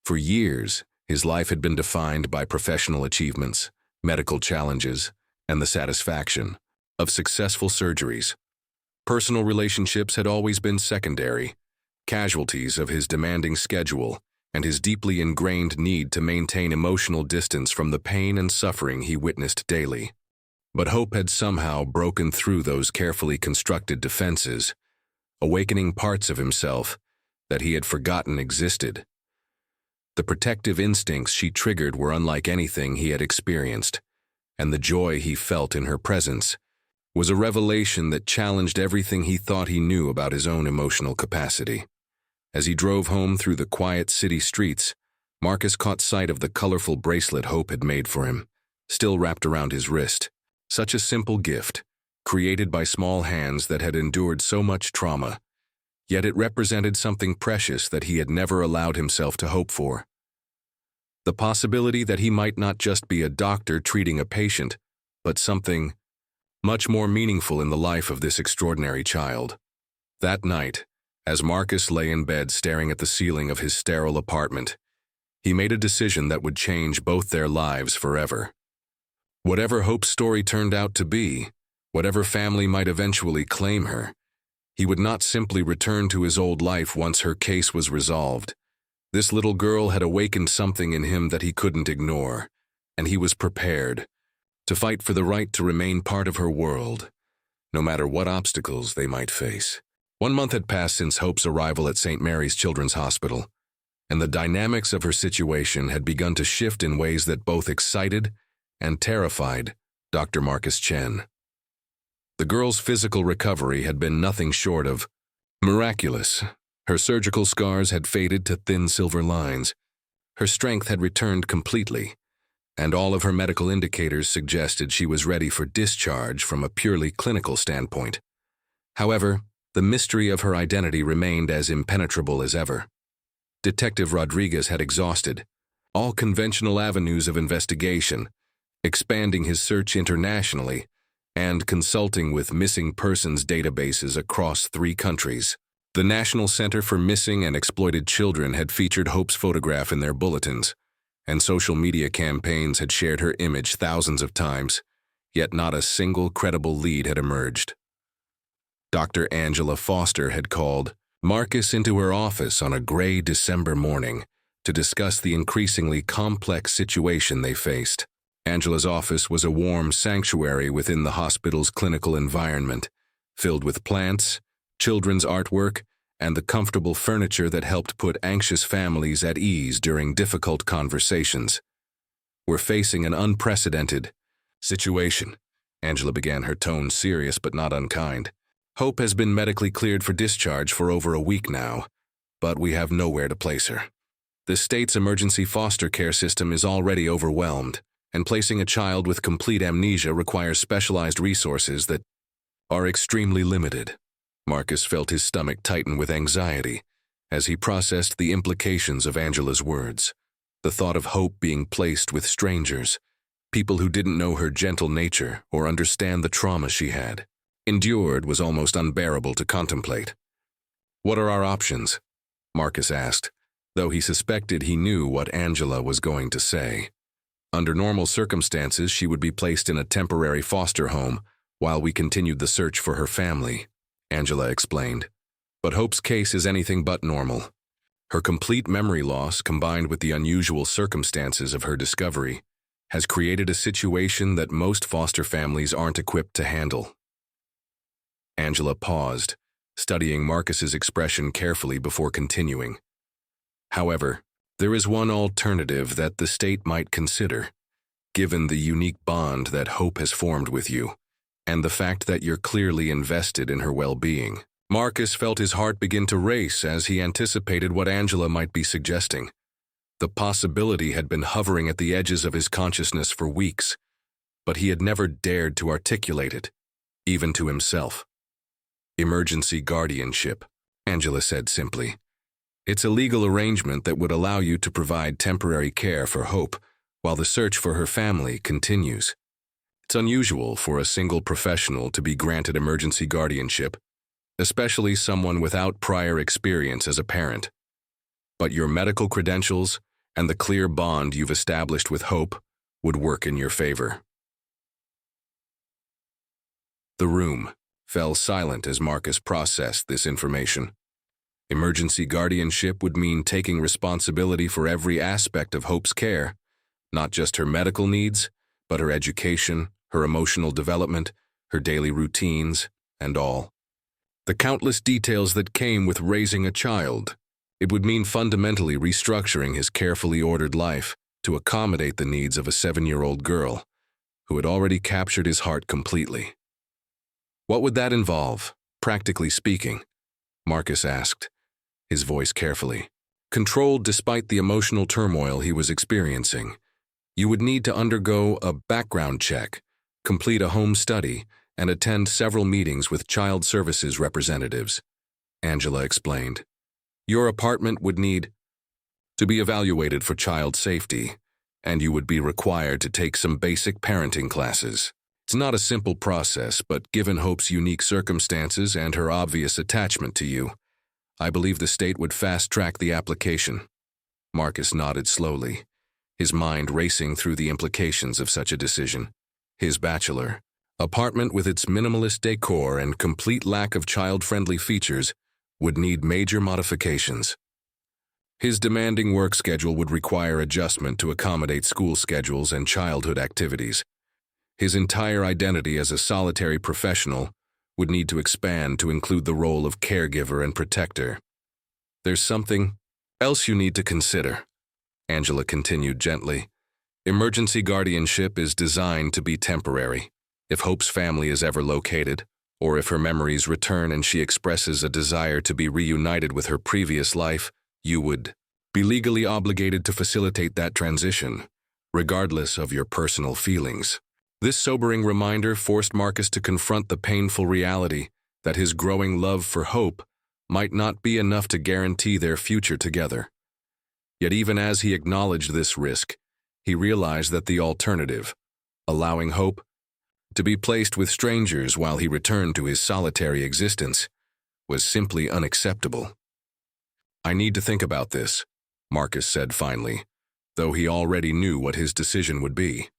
For years, his life had been defined by professional achievements, medical challenges, and the satisfaction of successful surgeries. Personal relationships had always been secondary, casualties of his demanding schedule and his deeply ingrained need to maintain emotional distance from the pain and suffering he witnessed daily. But Hope had somehow broken through those carefully constructed defenses, awakening parts of himself that he had forgotten existed. The protective instincts she triggered were unlike anything he had experienced, and the joy he felt in her presence was a revelation that challenged everything he thought he knew about his own emotional capacity. As he drove home through the quiet city streets, Marcus caught sight of the colorful bracelet Hope had made for him, still wrapped around his wrist. Such a simple gift, created by small hands that had endured so much trauma, yet it represented something precious that he had never allowed himself to hope for. The possibility that he might not just be a doctor treating a patient, but something much more meaningful in the life of this extraordinary child. That night, as Marcus lay in bed staring at the ceiling of his sterile apartment, he made a decision that would change both their lives forever. Whatever Hope's story turned out to be, whatever family might eventually claim her, he would not simply return to his old life once her case was resolved. This little girl had awakened something in him that he couldn't ignore, and he was prepared to fight for the right to remain part of her world, no matter what obstacles they might face. 1 month had passed since Hope's arrival at St. Mary's Children's Hospital, and the dynamics of her situation had begun to shift in ways that both excited and terrified Dr. Marcus Chen. The girl's physical recovery had been nothing short of miraculous. Her surgical scars had faded to thin silver lines. Her strength had returned completely, and all of her medical indicators suggested she was ready for discharge from a purely clinical standpoint. However, the mystery of her identity remained as impenetrable as ever. Detective Rodriguez had exhausted all conventional avenues of investigation, expanding his search internationally and consulting with missing persons databases across 3 countries. The National Center for Missing and Exploited Children had featured Hope's photograph in their bulletins, and social media campaigns had shared her image thousands of times, yet not a single credible lead had emerged. Dr. Angela Foster had called Marcus into her office on a gray December morning to discuss the increasingly complex situation they faced. Angela's office was a warm sanctuary within the hospital's clinical environment, filled with plants, children's artwork, and the comfortable furniture that helped put anxious families at ease during difficult conversations. "We're facing an unprecedented situation," Angela began, her tone serious but not unkind. "Hope has been medically cleared for discharge for over a week now, but we have nowhere to place her. The state's emergency foster care system is already overwhelmed, and placing a child with complete amnesia requires specialized resources that are extremely limited." Marcus felt his stomach tighten with anxiety as he processed the implications of Angela's words. The thought of Hope being placed with strangers, people who didn't know her gentle nature or understand the trauma she had endured, was almost unbearable to contemplate. "What are our options?" Marcus asked, though he suspected he knew what Angela was going to say. "Under normal circumstances, she would be placed in a temporary foster home while we continued the search for her family," Angela explained. "But Hope's case is anything but normal. Her complete memory loss, combined with the unusual circumstances of her discovery, has created a situation that most foster families aren't equipped to handle." Angela paused, studying Marcus's expression carefully before continuing. "However, there is one alternative that the state might consider, given the unique bond that Hope has formed with you, and the fact that you're clearly invested in her well-being." Marcus felt his heart begin to race as he anticipated what Angela might be suggesting. The possibility had been hovering at the edges of his consciousness for weeks, but he had never dared to articulate it, even to himself. "Emergency guardianship," Angela said simply. "It's a legal arrangement that would allow you to provide temporary care for Hope while the search for her family continues. It's unusual for a single professional to be granted emergency guardianship, especially someone without prior experience as a parent. But your medical credentials and the clear bond you've established with Hope would work in your favor." The room fell silent as Marcus processed this information. Emergency guardianship would mean taking responsibility for every aspect of Hope's care, not just her medical needs, but her education, her emotional development, her daily routines, and all. The countless details that came with raising a child. It would mean fundamentally restructuring his carefully ordered life to accommodate the needs of a 7-year-old girl who had already captured his heart completely. "What would that involve, practically speaking?" Marcus asked, his voice carefully controlled despite the emotional turmoil he was experiencing. "You would need to undergo a background check, complete a home study, and attend several meetings with child services representatives," Angela explained. "Your apartment would need to be evaluated for child safety, and you would be required to take some basic parenting classes. It's not a simple process, but given Hope's unique circumstances and her obvious attachment to you, I believe the state would fast-track the application." Marcus nodded slowly, his mind racing through the implications of such a decision. His bachelor apartment, with its minimalist decor and complete lack of child-friendly features, would need major modifications. His demanding work schedule would require adjustment to accommodate school schedules and childhood activities. His entire identity as a solitary professional would need to expand to include the role of caregiver and protector. "There's something else you need to consider," Angela continued gently. "Emergency guardianship is designed to be temporary. If Hope's family is ever located, or if her memories return and she expresses a desire to be reunited with her previous life, you would be legally obligated to facilitate that transition, regardless of your personal feelings." This sobering reminder forced Marcus to confront the painful reality that his growing love for Hope might not be enough to guarantee their future together. Yet even as he acknowledged this risk, he realized that the alternative, allowing Hope to be placed with strangers while he returned to his solitary existence, was simply unacceptable. "I need to think about this," Marcus said finally, though he already knew what his decision would be.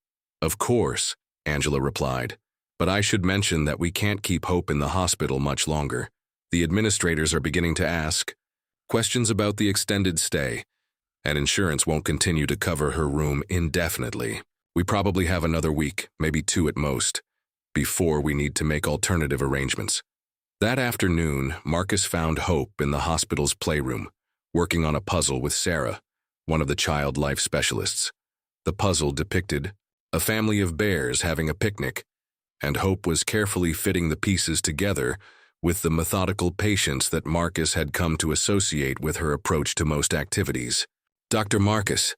"Of course," Angela replied, "but I should mention that we can't keep Hope in the hospital much longer. The administrators are beginning to ask questions about the extended stay, and insurance won't continue to cover her room indefinitely. We probably have another week, maybe 2 at most, before we need to make alternative arrangements." That afternoon, Marcus found Hope in the hospital's playroom, working on a puzzle with Sarah, one of the child life specialists. The puzzle depicted a family of bears having a picnic, and Hope was carefully fitting the pieces together with the methodical patience that Marcus had come to associate with her approach to most activities. "Dr. Marcus,"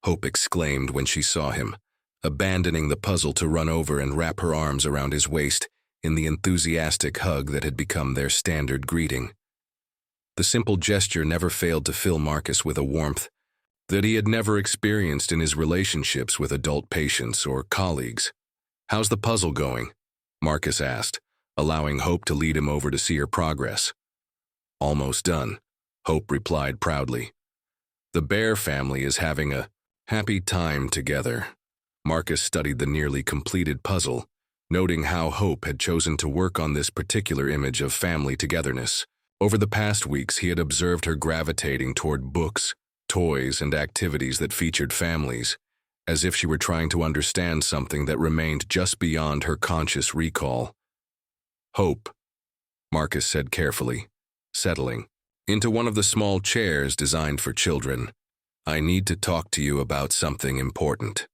Hope exclaimed when she saw him, abandoning the puzzle to run over and wrap her arms around his waist in the enthusiastic hug that had become their standard greeting. The simple gesture never failed to fill Marcus with a warmth that he had never experienced in his relationships with adult patients or colleagues. "How's the puzzle going?" Marcus asked, allowing Hope to lead him over to see her progress. "Almost done," Hope replied proudly. "The Bear family is having a happy time together." Marcus studied the nearly completed puzzle, noting how Hope had chosen to work on this particular image of family togetherness. Over the past weeks, he had observed her gravitating toward books, toys, and activities that featured families, as if she were trying to understand something that remained just beyond her conscious recall. "Hope," Marcus said carefully, settling into one of the small chairs designed for children. "I need to talk to you about something important."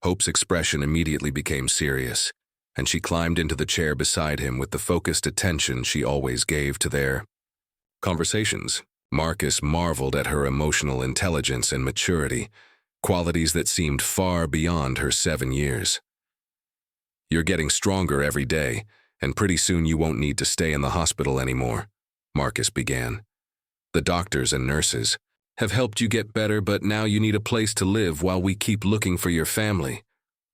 Hope's expression immediately became serious, and she climbed into the chair beside him with the focused attention she always gave to their conversations. Marcus marveled at her emotional intelligence and maturity, qualities that seemed far beyond her 7 years. "You're getting stronger every day, and pretty soon you won't need to stay in the hospital anymore," Marcus began. "The doctors and nurses have helped you get better, but now you need a place to live while we keep looking for your family."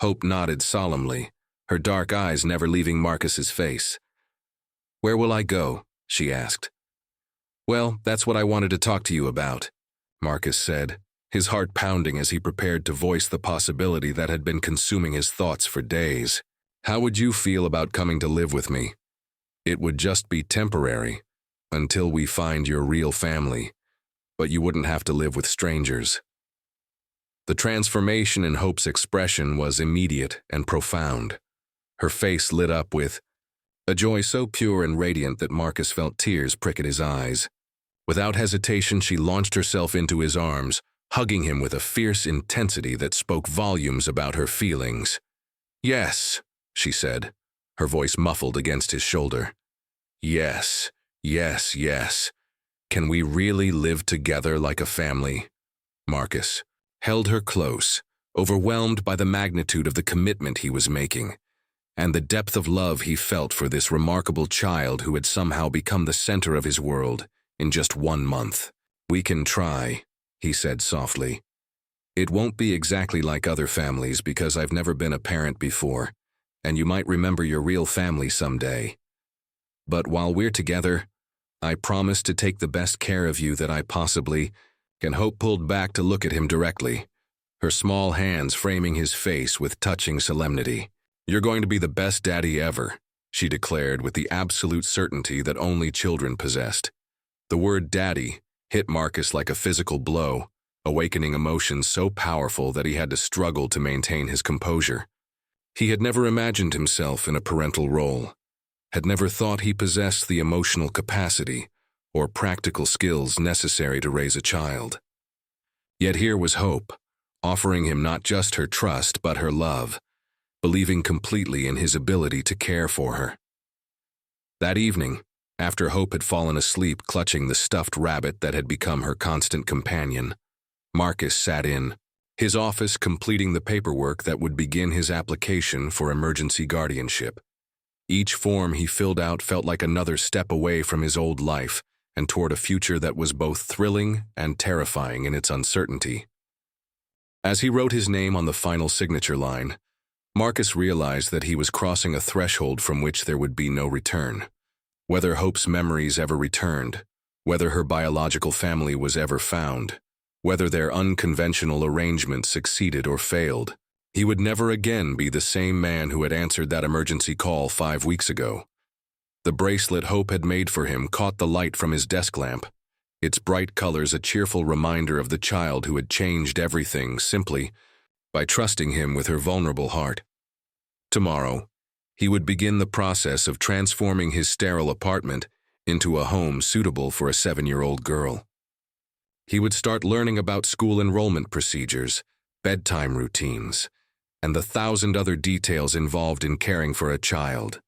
Hope nodded solemnly, her dark eyes never leaving Marcus's face. "Where will I go?" she asked. "Well, that's what I wanted to talk to you about," Marcus said, his heart pounding as he prepared to voice the possibility that had been consuming his thoughts for days. "How would you feel about coming to live with me? It would just be temporary, until we find your real family, but you wouldn't have to live with strangers." The transformation in Hope's expression was immediate and profound. Her face lit up with a joy so pure and radiant that Marcus felt tears prick at his eyes. Without hesitation, she launched herself into his arms, hugging him with a fierce intensity that spoke volumes about her feelings. "Yes," she said, her voice muffled against his shoulder. "Yes, yes, yes. Can we really live together like a family?" Marcus held her close, overwhelmed by the magnitude of the commitment he was making, and the depth of love he felt for this remarkable child who had somehow become the center of his world in just 1 month. "We can try," he said softly. "It won't be exactly like other families because I've never been a parent before, and you might remember your real family someday. But while we're together, I promise to take the best care of you that I possibly can." Hope pulled back to look at him directly, her small hands framing his face with touching solemnity. "You're going to be the best daddy ever," she declared with the absolute certainty that only children possessed. The word daddy hit Marcus like a physical blow, awakening emotions so powerful that he had to struggle to maintain his composure. He had never imagined himself in a parental role, had never thought he possessed the emotional capacity or practical skills necessary to raise a child. Yet here was Hope, offering him not just her trust but her love, believing completely in his ability to care for her. That evening, after Hope had fallen asleep clutching the stuffed rabbit that had become her constant companion, Marcus sat in his office completing the paperwork that would begin his application for emergency guardianship. Each form he filled out felt like another step away from his old life and toward a future that was both thrilling and terrifying in its uncertainty. As he wrote his name on the final signature line, Marcus realized that he was crossing a threshold from which there would be no return. Whether Hope's memories ever returned, whether her biological family was ever found, whether their unconventional arrangement succeeded or failed, he would never again be the same man who had answered that emergency call 5 weeks ago. The bracelet Hope had made for him caught the light from his desk lamp, its bright colors a cheerful reminder of the child who had changed everything simply by trusting him with her vulnerable heart. Tomorrow, he would begin the process of transforming his sterile apartment into a home suitable for a 7-year-old girl. He would start learning about school enrollment procedures, bedtime routines, and the 1,000 other details involved in caring for a child.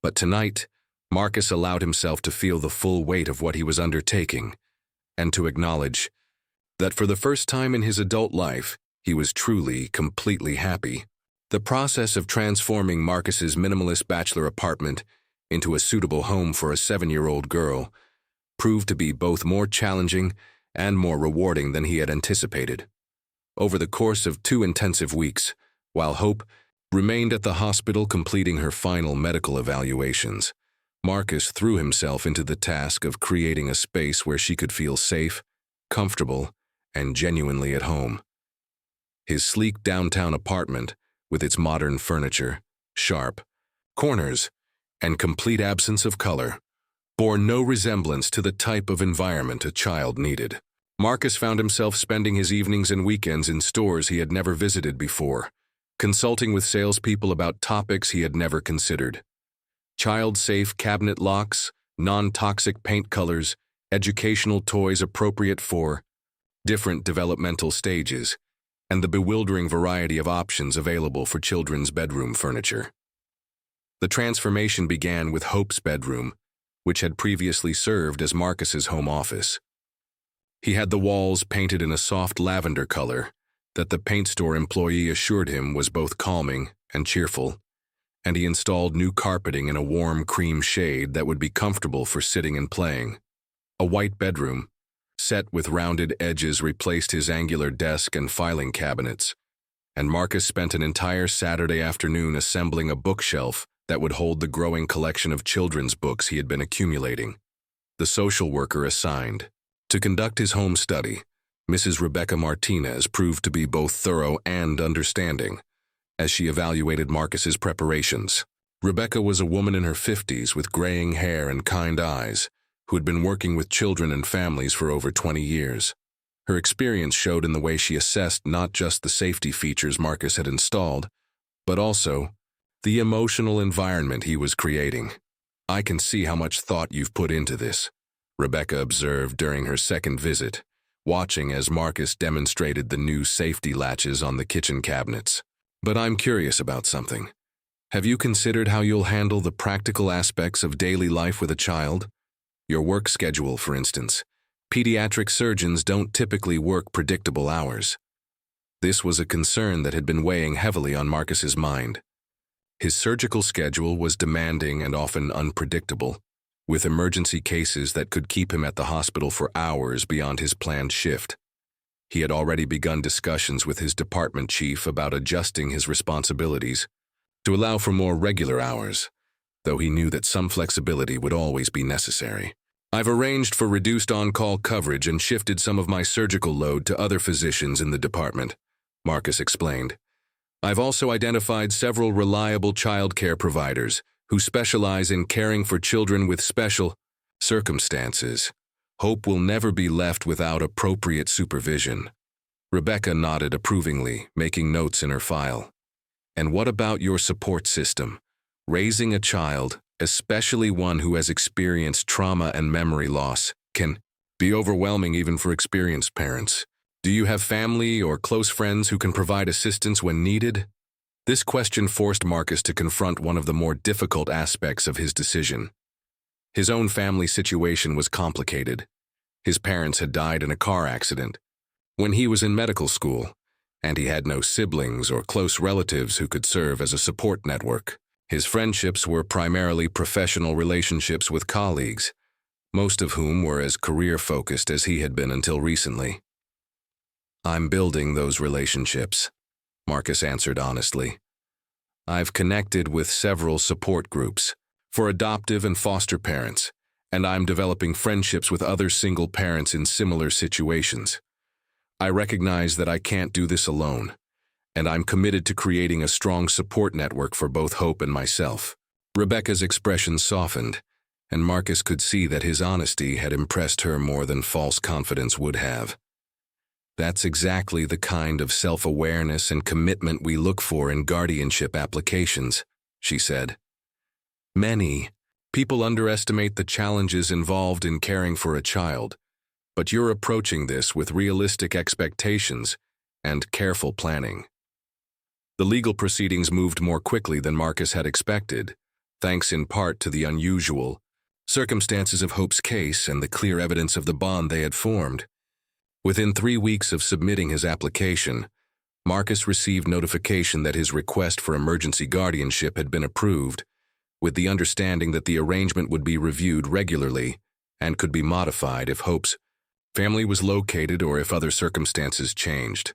But tonight, Marcus allowed himself to feel the full weight of what he was undertaking, and to acknowledge that for the first time in his adult life, he was truly, completely happy. The process of transforming Marcus's minimalist bachelor apartment into a suitable home for a 7-year-old girl proved to be both more challenging and more rewarding than he had anticipated. Over the course of 2 intensive weeks, while Hope remained at the hospital completing her final medical evaluations, Marcus threw himself into the task of creating a space where she could feel safe, comfortable, and genuinely at home. His sleek downtown apartment, with its modern furniture, sharp corners, and complete absence of color, bore no resemblance to the type of environment a child needed. Marcus found himself spending his evenings and weekends in stores he had never visited before, consulting with salespeople about topics he had never considered. Child-safe cabinet locks, non-toxic paint colors, educational toys appropriate for different developmental stages, and the bewildering variety of options available for children's bedroom furniture. The transformation began with Hope's bedroom, which had previously served as Marcus's home office. He had the walls painted in a soft lavender color that the paint store employee assured him was both calming and cheerful, and he installed new carpeting in a warm cream shade that would be comfortable for sitting and playing. A white bedroom, set with rounded edges, replaced his angular desk and filing cabinets, and Marcus spent an entire Saturday afternoon assembling a bookshelf that would hold the growing collection of children's books he had been accumulating. The social worker assigned to conduct his home study, Mrs. Rebecca Martinez, proved to be both thorough and understanding as she evaluated Marcus's preparations. Rebecca was a woman in her 50s with graying hair and kind eyes, who had been working with children and families for over 20 years. Her experience showed in the way she assessed not just the safety features Marcus had installed, but also the emotional environment he was creating. "I can see how much thought you've put into this," Rebecca observed during her second visit, watching as Marcus demonstrated the new safety latches on the kitchen cabinets. "But I'm curious about something. Have you considered how you'll handle the practical aspects of daily life with a child? Your work schedule, for instance. Pediatric surgeons don't typically work predictable hours." This was a concern that had been weighing heavily on Marcus's mind. His surgical schedule was demanding and often unpredictable, with emergency cases that could keep him at the hospital for hours beyond his planned shift. He had already begun discussions with his department chief about adjusting his responsibilities to allow for more regular hours, though he knew that some flexibility would always be necessary. "I've arranged for reduced on-call coverage and shifted some of my surgical load to other physicians in the department," Marcus explained. "I've also identified several reliable childcare providers who specialize in caring for children with special circumstances. Hope will never be left without appropriate supervision." Rebecca nodded approvingly, making notes in her file. "And what about your support system? Raising a child, especially one who has experienced trauma and memory loss, can be overwhelming even for experienced parents. Do you have family or close friends who can provide assistance when needed?" This question forced Marcus to confront one of the more difficult aspects of his decision. His own family situation was complicated. His parents had died in a car accident when he was in medical school, and he had no siblings or close relatives who could serve as a support network. His friendships were primarily professional relationships with colleagues, most of whom were as career-focused as he had been until recently. "I'm building those relationships," Marcus answered honestly. "I've connected with several support groups for adoptive and foster parents, and I'm developing friendships with other single parents in similar situations. I recognize that I can't do this alone, and I'm committed to creating a strong support network for both Hope and myself." Rebecca's expression softened, and Marcus could see that his honesty had impressed her more than false confidence would have. "That's exactly the kind of self-awareness and commitment we look for in guardianship applications," she said. "Many people underestimate the challenges involved in caring for a child, but you're approaching this with realistic expectations and careful planning." The legal proceedings moved more quickly than Marcus had expected, thanks in part to the unusual circumstances of Hope's case and the clear evidence of the bond they had formed. Within 3 weeks of submitting his application, Marcus received notification that his request for emergency guardianship had been approved, with the understanding that the arrangement would be reviewed regularly and could be modified if Hope's family was located or if other circumstances changed.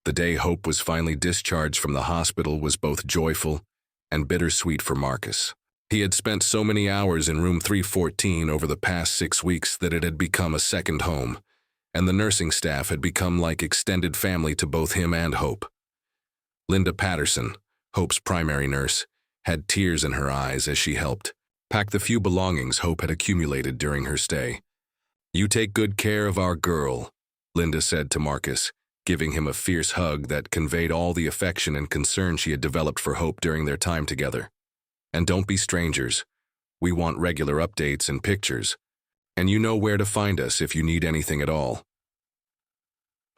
The day Hope was finally discharged from the hospital was both joyful and bittersweet for Marcus. He had spent so many hours in room 314 over the past 6 weeks that it had become a second home, and the nursing staff had become like extended family to both him and Hope. Linda Patterson, Hope's primary nurse, had tears in her eyes as she helped pack the few belongings Hope had accumulated during her stay. "You take good care of our girl," Linda said to Marcus, giving him a fierce hug that conveyed all the affection and concern she had developed for Hope during their time together. "And don't be strangers. We want regular updates and pictures. And you know where to find us if you need anything at all."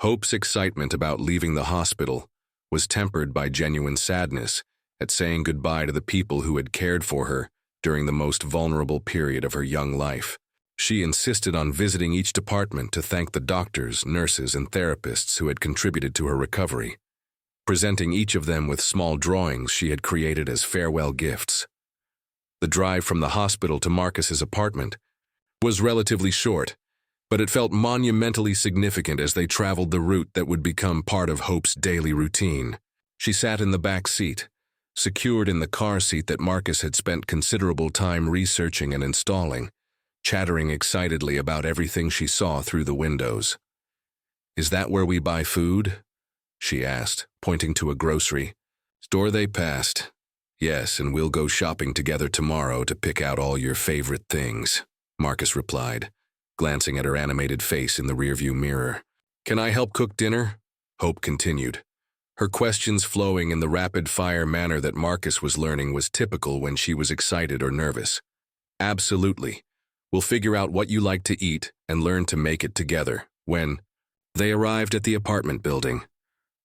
Hope's excitement about leaving the hospital was tempered by genuine sadness at saying goodbye to the people who had cared for her during the most vulnerable period of her young life. She insisted on visiting each department to thank the doctors, nurses, and therapists who had contributed to her recovery, presenting each of them with small drawings she had created as farewell gifts. The drive from the hospital to Marcus's apartment was relatively short, but it felt monumentally significant as they traveled the route that would become part of Hope's daily routine. She sat in the back seat, secured in the car seat that Marcus had spent considerable time researching and installing, chattering excitedly about everything she saw through the windows. "Is that where we buy food?" she asked, pointing to a grocery store they passed. "Yes, and we'll go shopping together tomorrow to pick out all your favorite things," Marcus replied, glancing at her animated face in the rearview mirror. "Can I help cook dinner?" Hope continued, her questions flowing in the rapid-fire manner that Marcus was learning was typical when she was excited or nervous. "Absolutely. We'll figure out what you like to eat and learn to make it together." When they arrived at the apartment building,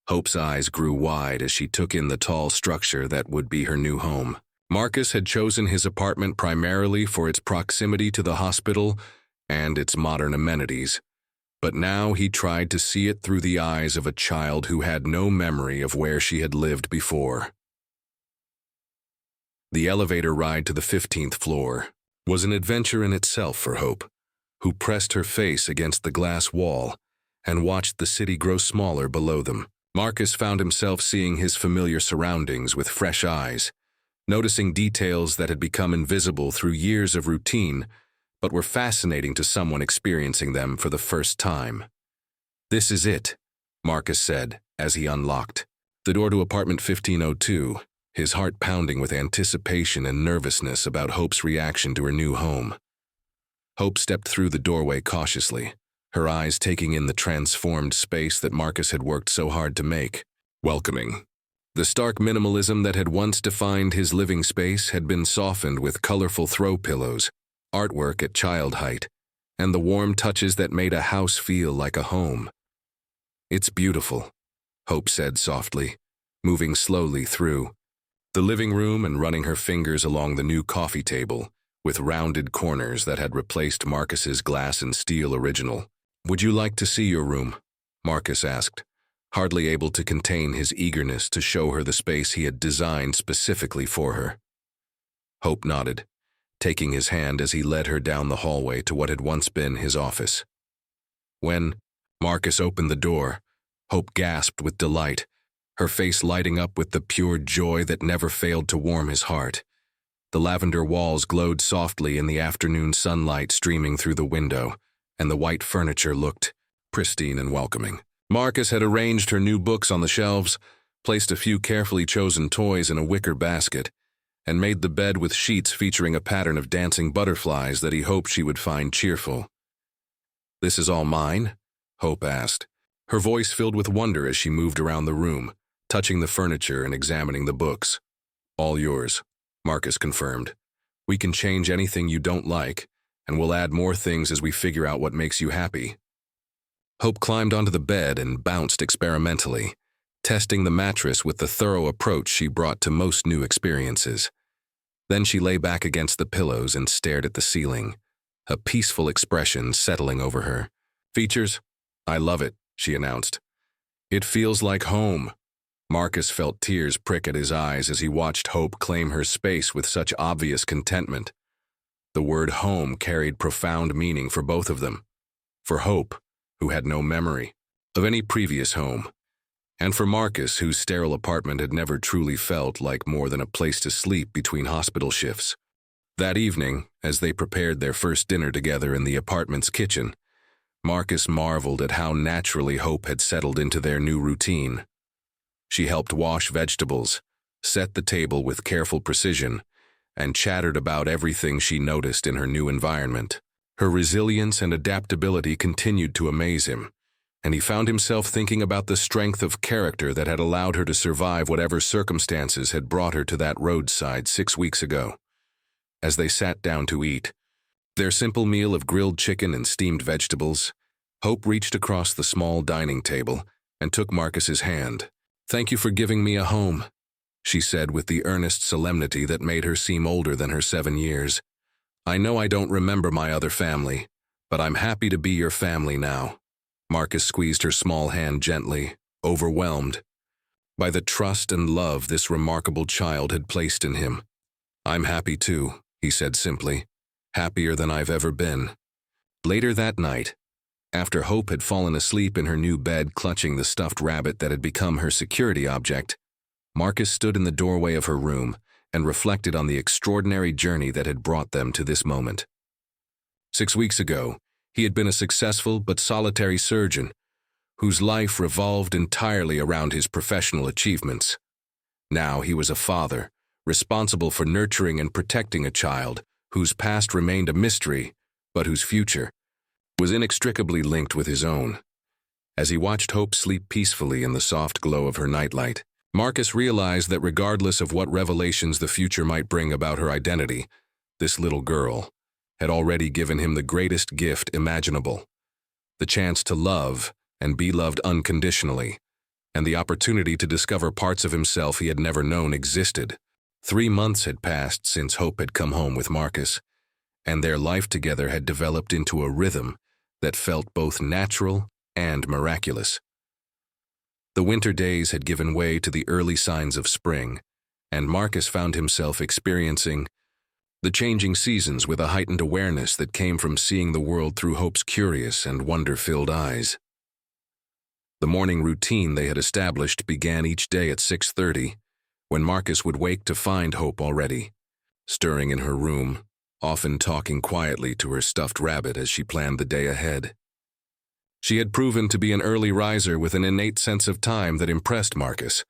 Hope's eyes grew wide as she took in the tall structure that would be her new home. Marcus had chosen his apartment primarily for its proximity to the hospital and its modern amenities, but now he tried to see it through the eyes of a child who had no memory of where she had lived before. The elevator ride to the 15th floor was an adventure in itself for Hope, who pressed her face against the glass wall and watched the city grow smaller below them. Marcus found himself seeing his familiar surroundings with fresh eyes, noticing details that had become invisible through years of routine but were fascinating to someone experiencing them for the first time. "This is it," Marcus said as he unlocked the door to apartment 1502, his heart pounding with anticipation and nervousness about Hope's reaction to her new home. Hope stepped through the doorway cautiously, her eyes taking in the transformed space that Marcus had worked so hard to make welcoming. The stark minimalism that had once defined his living space had been softened with colorful throw pillows, artwork at child height, and the warm touches that made a house feel like a home. "It's beautiful," Hope said softly, moving slowly through the living room and running her fingers along the new coffee table with rounded corners that had replaced Marcus's glass and steel original. "Would you like to see your room?" Marcus asked, hardly able to contain his eagerness to show her the space he had designed specifically for her. Hope nodded, taking his hand as he led her down the hallway to what had once been his office. When Marcus opened the door, Hope gasped with delight, her face lighting up with the pure joy that never failed to warm his heart. The lavender walls glowed softly in the afternoon sunlight streaming through the window, and the white furniture looked pristine and welcoming. Marcus had arranged her new books on the shelves, placed a few carefully chosen toys in a wicker basket, and made the bed with sheets featuring a pattern of dancing butterflies that he hoped she would find cheerful. "This is all mine?" Hope asked, her voice filled with wonder as she moved around the room, touching the furniture and examining the books. "All yours," Marcus confirmed. "We can change anything you don't like, and we'll add more things as we figure out what makes you happy." Hope climbed onto the bed and bounced experimentally, testing the mattress with the thorough approach she brought to most new experiences. Then she lay back against the pillows and stared at the ceiling, a peaceful expression settling over her. "Features? I love it," she announced. "It feels like home." Marcus felt tears prick at his eyes as he watched Hope claim her space with such obvious contentment. The word home carried profound meaning for both of them. For Hope, who had no memory of any previous home, and for Marcus, whose sterile apartment had never truly felt like more than a place to sleep between hospital shifts. That evening, as they prepared their first dinner together in the apartment's kitchen, Marcus marveled at how naturally Hope had settled into their new routine. She helped wash vegetables, set the table with careful precision, and chattered about everything she noticed in her new environment. Her resilience and adaptability continued to amaze him, and he found himself thinking about the strength of character that had allowed her to survive whatever circumstances had brought her to that roadside 6 weeks ago. As they sat down to eat, their simple meal of grilled chicken and steamed vegetables, Hope reached across the small dining table and took Marcus's hand. "Thank you for giving me a home," she said with the earnest solemnity that made her seem older than her 7 years. "I know I don't remember my other family, but I'm happy to be your family now." Marcus squeezed her small hand gently, overwhelmed by the trust and love this remarkable child had placed in him. "I'm happy too," he said simply, "happier than I've ever been." Later that night, after Hope had fallen asleep in her new bed clutching the stuffed rabbit that had become her security object, Marcus stood in the doorway of her room and reflected on the extraordinary journey that had brought them to this moment. 6 weeks ago, he had been a successful but solitary surgeon whose life revolved entirely around his professional achievements. Now he was a father, responsible for nurturing and protecting a child whose past remained a mystery, but whose future was inextricably linked with his own. As he watched Hope sleep peacefully in the soft glow of her nightlight, Marcus realized that regardless of what revelations the future might bring about her identity, this little girl had already given him the greatest gift imaginable: the chance to love and be loved unconditionally, and the opportunity to discover parts of himself he had never known existed. 3 months had passed since Hope had come home with Marcus, and their life together had developed into a rhythm that felt both natural and miraculous. The winter days had given way to the early signs of spring, and Marcus found himself experiencing the changing seasons with a heightened awareness that came from seeing the world through Hope's curious and wonder-filled eyes. The morning routine they had established began each day at 6:30, when Marcus would wake to find Hope already stirring in her room, often talking quietly to her stuffed rabbit as she planned the day ahead. She had proven to be an early riser with an innate sense of time that impressed Marcus,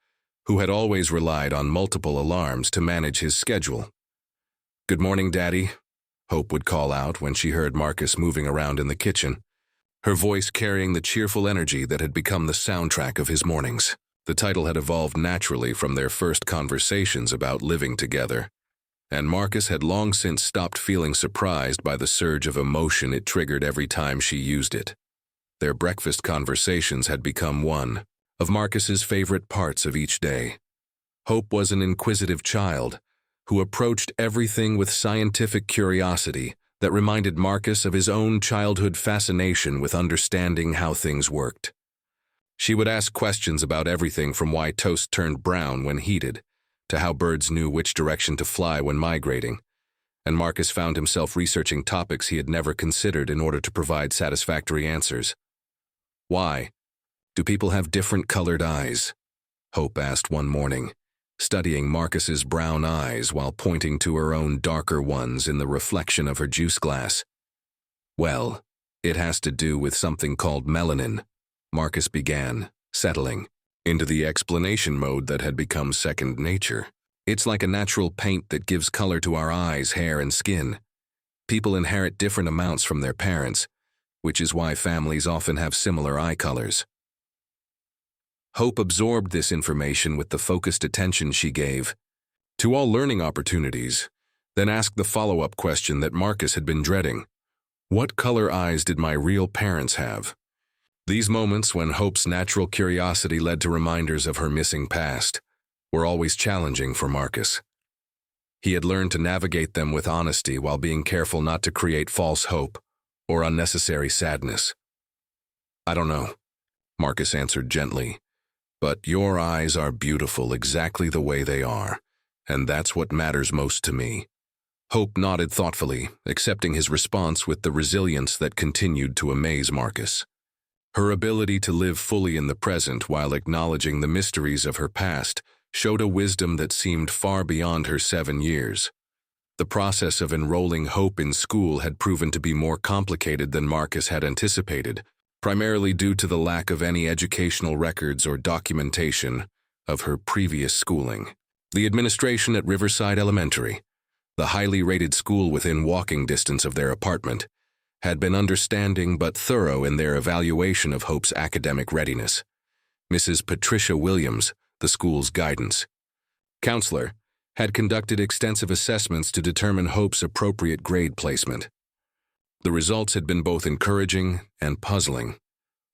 who had always relied on multiple alarms to manage his schedule. "Good morning, Daddy," Hope would call out when she heard Marcus moving around in the kitchen, her voice carrying the cheerful energy that had become the soundtrack of his mornings. The title had evolved naturally from their first conversations about living together, and Marcus had long since stopped feeling surprised by the surge of emotion it triggered every time she used it. Their breakfast conversations had become one of Marcus's favorite parts of each day. Hope was an inquisitive child who approached everything with scientific curiosity that reminded Marcus of his own childhood fascination with understanding how things worked. She would ask questions about everything from why toast turned brown when heated, to how birds knew which direction to fly when migrating, and Marcus found himself researching topics he had never considered in order to provide satisfactory answers. "Why do people have different colored eyes?" Hope asked one morning, studying Marcus's brown eyes while pointing to her own darker ones in the reflection of her juice glass. "Well, it has to do with something called melanin," Marcus began, settling into the explanation mode that had become second nature. "It's like a natural paint that gives color to our eyes, hair, and skin. People inherit different amounts from their parents, which is why families often have similar eye colors." Hope absorbed this information with the focused attention she gave to all learning opportunities, then asked the follow-up question that Marcus had been dreading. What color eyes did my real parents have? These moments, when Hope's natural curiosity led to reminders of her missing past, were always challenging for Marcus. He had learned to navigate them with honesty while being careful not to create false hope or unnecessary sadness. "I don't know," Marcus answered gently, "but your eyes are beautiful exactly the way they are, and that's what matters most to me. Hope nodded thoughtfully, accepting his response with the resilience that continued to amaze Marcus. Her ability to live fully in the present while acknowledging the mysteries of her past showed a wisdom that seemed far beyond her 7 years. The process of enrolling Hope in school had proven to be more complicated than Marcus had anticipated, primarily due to the lack of any educational records or documentation of her previous schooling. The administration at Riverside Elementary, the highly rated school within walking distance of their apartment, had been understanding but thorough in their evaluation of Hope's academic readiness. Mrs. Patricia Williams, the school's guidance counselor, had conducted extensive assessments to determine Hope's appropriate grade placement. The results had been both encouraging and puzzling.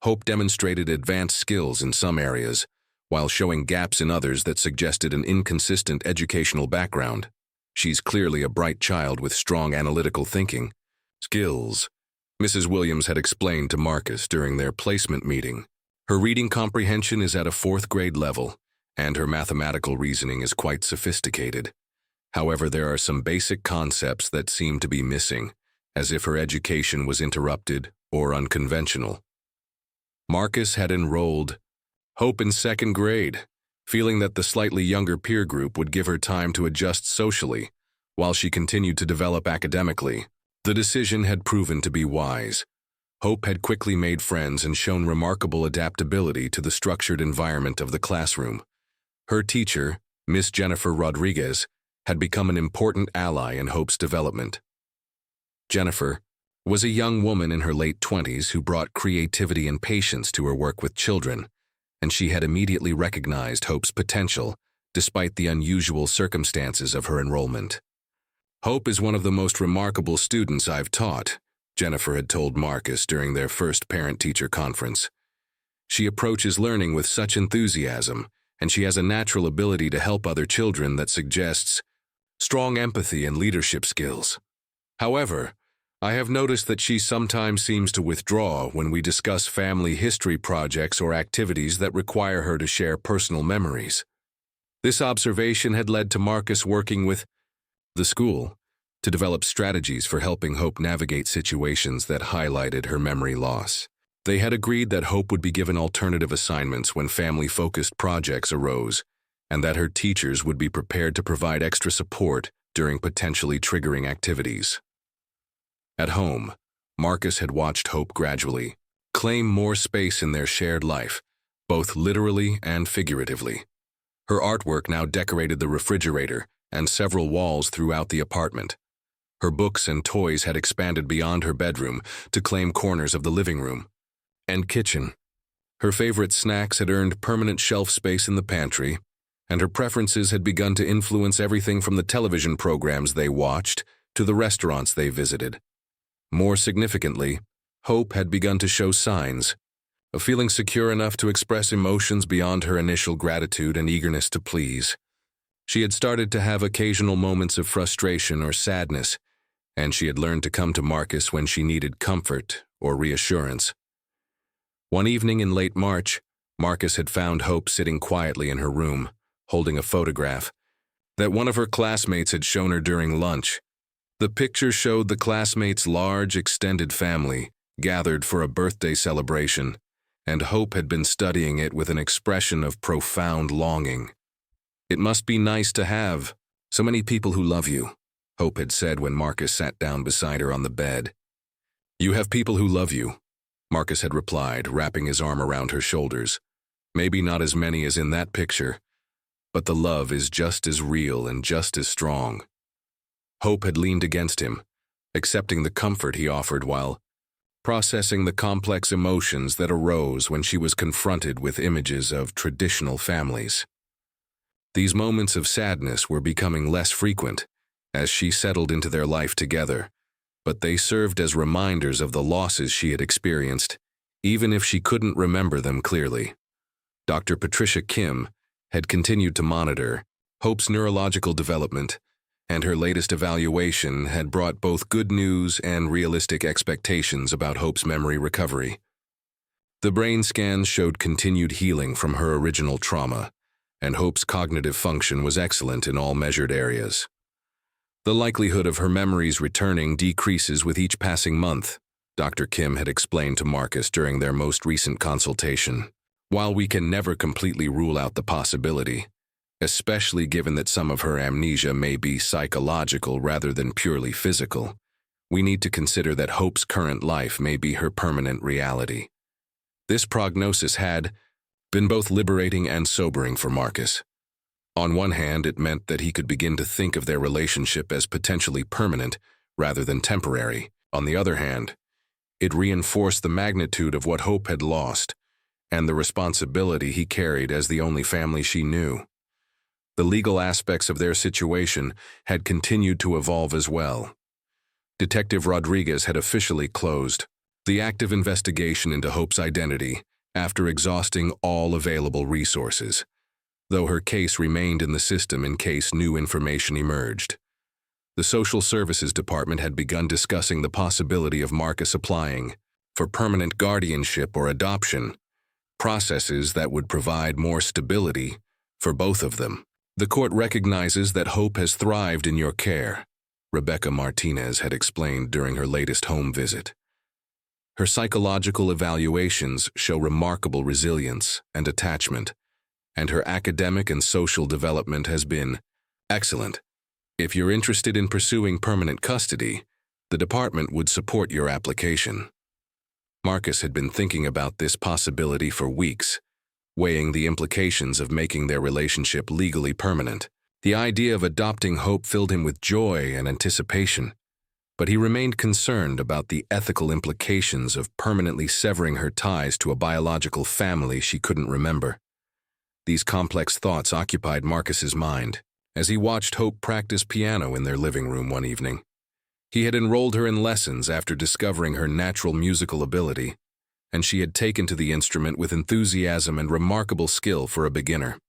Hope demonstrated advanced skills in some areas, while showing gaps in others that suggested an inconsistent educational background. She's clearly a bright child with strong analytical thinking skills, Mrs. Williams had explained to Marcus during their placement meeting. Her reading comprehension is at a 4th grade level, and her mathematical reasoning is quite sophisticated. However, there are some basic concepts that seem to be missing, as if her education was interrupted or unconventional. Marcus had enrolled Hope in 2nd grade, feeling that the slightly younger peer group would give her time to adjust socially while she continued to develop academically. The decision had proven to be wise. Hope had quickly made friends and shown remarkable adaptability to the structured environment of the classroom. Her teacher, Miss Jennifer Rodriguez, had become an important ally in Hope's development. Jennifer was a young woman in her late 20s who brought creativity and patience to her work with children, and she had immediately recognized Hope's potential despite the unusual circumstances of her enrollment. Hope is one of the most remarkable students I've taught, Jennifer had told Marcus during their first parent-teacher conference. She approaches learning with such enthusiasm, and she has a natural ability to help other children that suggests strong empathy and leadership skills. However, I have noticed that she sometimes seems to withdraw when we discuss family history projects or activities that require her to share personal memories. This observation had led to Marcus working with the school to develop strategies for helping Hope navigate situations that highlighted her memory loss. They had agreed that Hope would be given alternative assignments when family-focused projects arose, and that her teachers would be prepared to provide extra support during potentially triggering activities. At home, Marcus had watched Hope gradually claim more space in their shared life, both literally and figuratively. Her artwork now decorated the refrigerator and several walls throughout the apartment. Her books and toys had expanded beyond her bedroom to claim corners of the living room and kitchen. Her favorite snacks had earned permanent shelf space in the pantry, and her preferences had begun to influence everything from the television programs they watched to the restaurants they visited. More significantly, Hope had begun to show signs of feeling secure enough to express emotions beyond her initial gratitude and eagerness to please. She had started to have occasional moments of frustration or sadness, and she had learned to come to Marcus when she needed comfort or reassurance. One evening in late March, Marcus had found Hope sitting quietly in her room, holding a photograph that one of her classmates had shown her during lunch. The picture showed the classmates' large, extended family gathered for a birthday celebration, and Hope had been studying it with an expression of profound longing. "It must be nice to have so many people who love you," Hope had said when Marcus sat down beside her on the bed. "You have people who love you," Marcus had replied, wrapping his arm around her shoulders. "Maybe not as many as in that picture, but the love is just as real and just as strong." Hope had leaned against him, accepting the comfort he offered while processing the complex emotions that arose when she was confronted with images of traditional families. These moments of sadness were becoming less frequent as she settled into their life together, but they served as reminders of the losses she had experienced, even if she couldn't remember them clearly. Dr. Patricia Kim had continued to monitor Hope's neurological development, and her latest evaluation had brought both good news and realistic expectations about Hope's memory recovery. The brain scans showed continued healing from her original trauma, and Hope's cognitive function was excellent in all measured areas. The likelihood of her memories returning decreases with each passing month, Dr. Kim had explained to Marcus during their most recent consultation. While we can never completely rule out the possibility, especially given that some of her amnesia may be psychological rather than purely physical, we need to consider that Hope's current life may be her permanent reality. This prognosis had been both liberating and sobering for Marcus. On one hand, it meant that he could begin to think of their relationship as potentially permanent rather than temporary. On the other hand, it reinforced the magnitude of what Hope had lost and the responsibility he carried as the only family she knew. The legal aspects of their situation had continued to evolve as well. Detective Rodriguez had officially closed the active investigation into Hope's identity after exhausting all available resources, though her case remained in the system in case new information emerged. The Social Services Department had begun discussing the possibility of Marcus applying for permanent guardianship or adoption, processes that would provide more stability for both of them. The court recognizes that Hope has thrived in your care, Rebecca Martinez had explained during her latest home visit. Her psychological evaluations show remarkable resilience and attachment, and her academic and social development has been excellent. If you're interested in pursuing permanent custody, the department would support your application. Marcus had been thinking about this possibility for weeks, weighing the implications of making their relationship legally permanent. The idea of adopting Hope filled him with joy and anticipation, but he remained concerned about the ethical implications of permanently severing her ties to a biological family she couldn't remember. These complex thoughts occupied Marcus's mind as he watched Hope practice piano in their living room one evening. He had enrolled her in lessons after discovering her natural musical ability, and she had taken to the instrument with enthusiasm and remarkable skill for a beginner.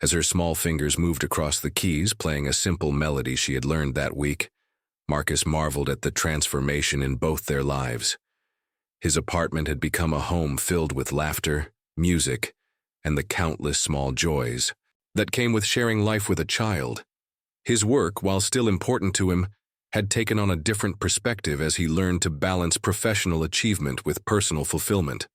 As her small fingers moved across the keys, playing a simple melody she had learned that week, Marcus marveled at the transformation in both their lives. His apartment had become a home filled with laughter, music, and the countless small joys that came with sharing life with a child. His work, while still important to him, had taken on a different perspective as he learned to balance professional achievement with personal fulfillment.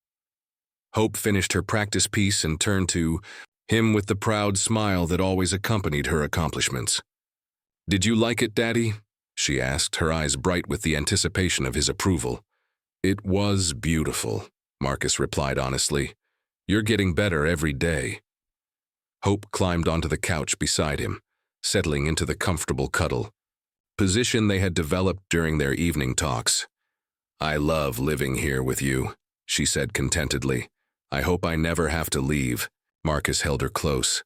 Hope finished her practice piece and turned to him with the proud smile that always accompanied her accomplishments. "Did you like it, Daddy?" she asked, her eyes bright with the anticipation of his approval. "It was beautiful," Marcus replied honestly. "You're getting better every day." Hope climbed onto the couch beside him, settling into the comfortable cuddle, position they had developed during their evening talks. "I love living here with you," she said contentedly. "I hope I never have to leave." Marcus held her close,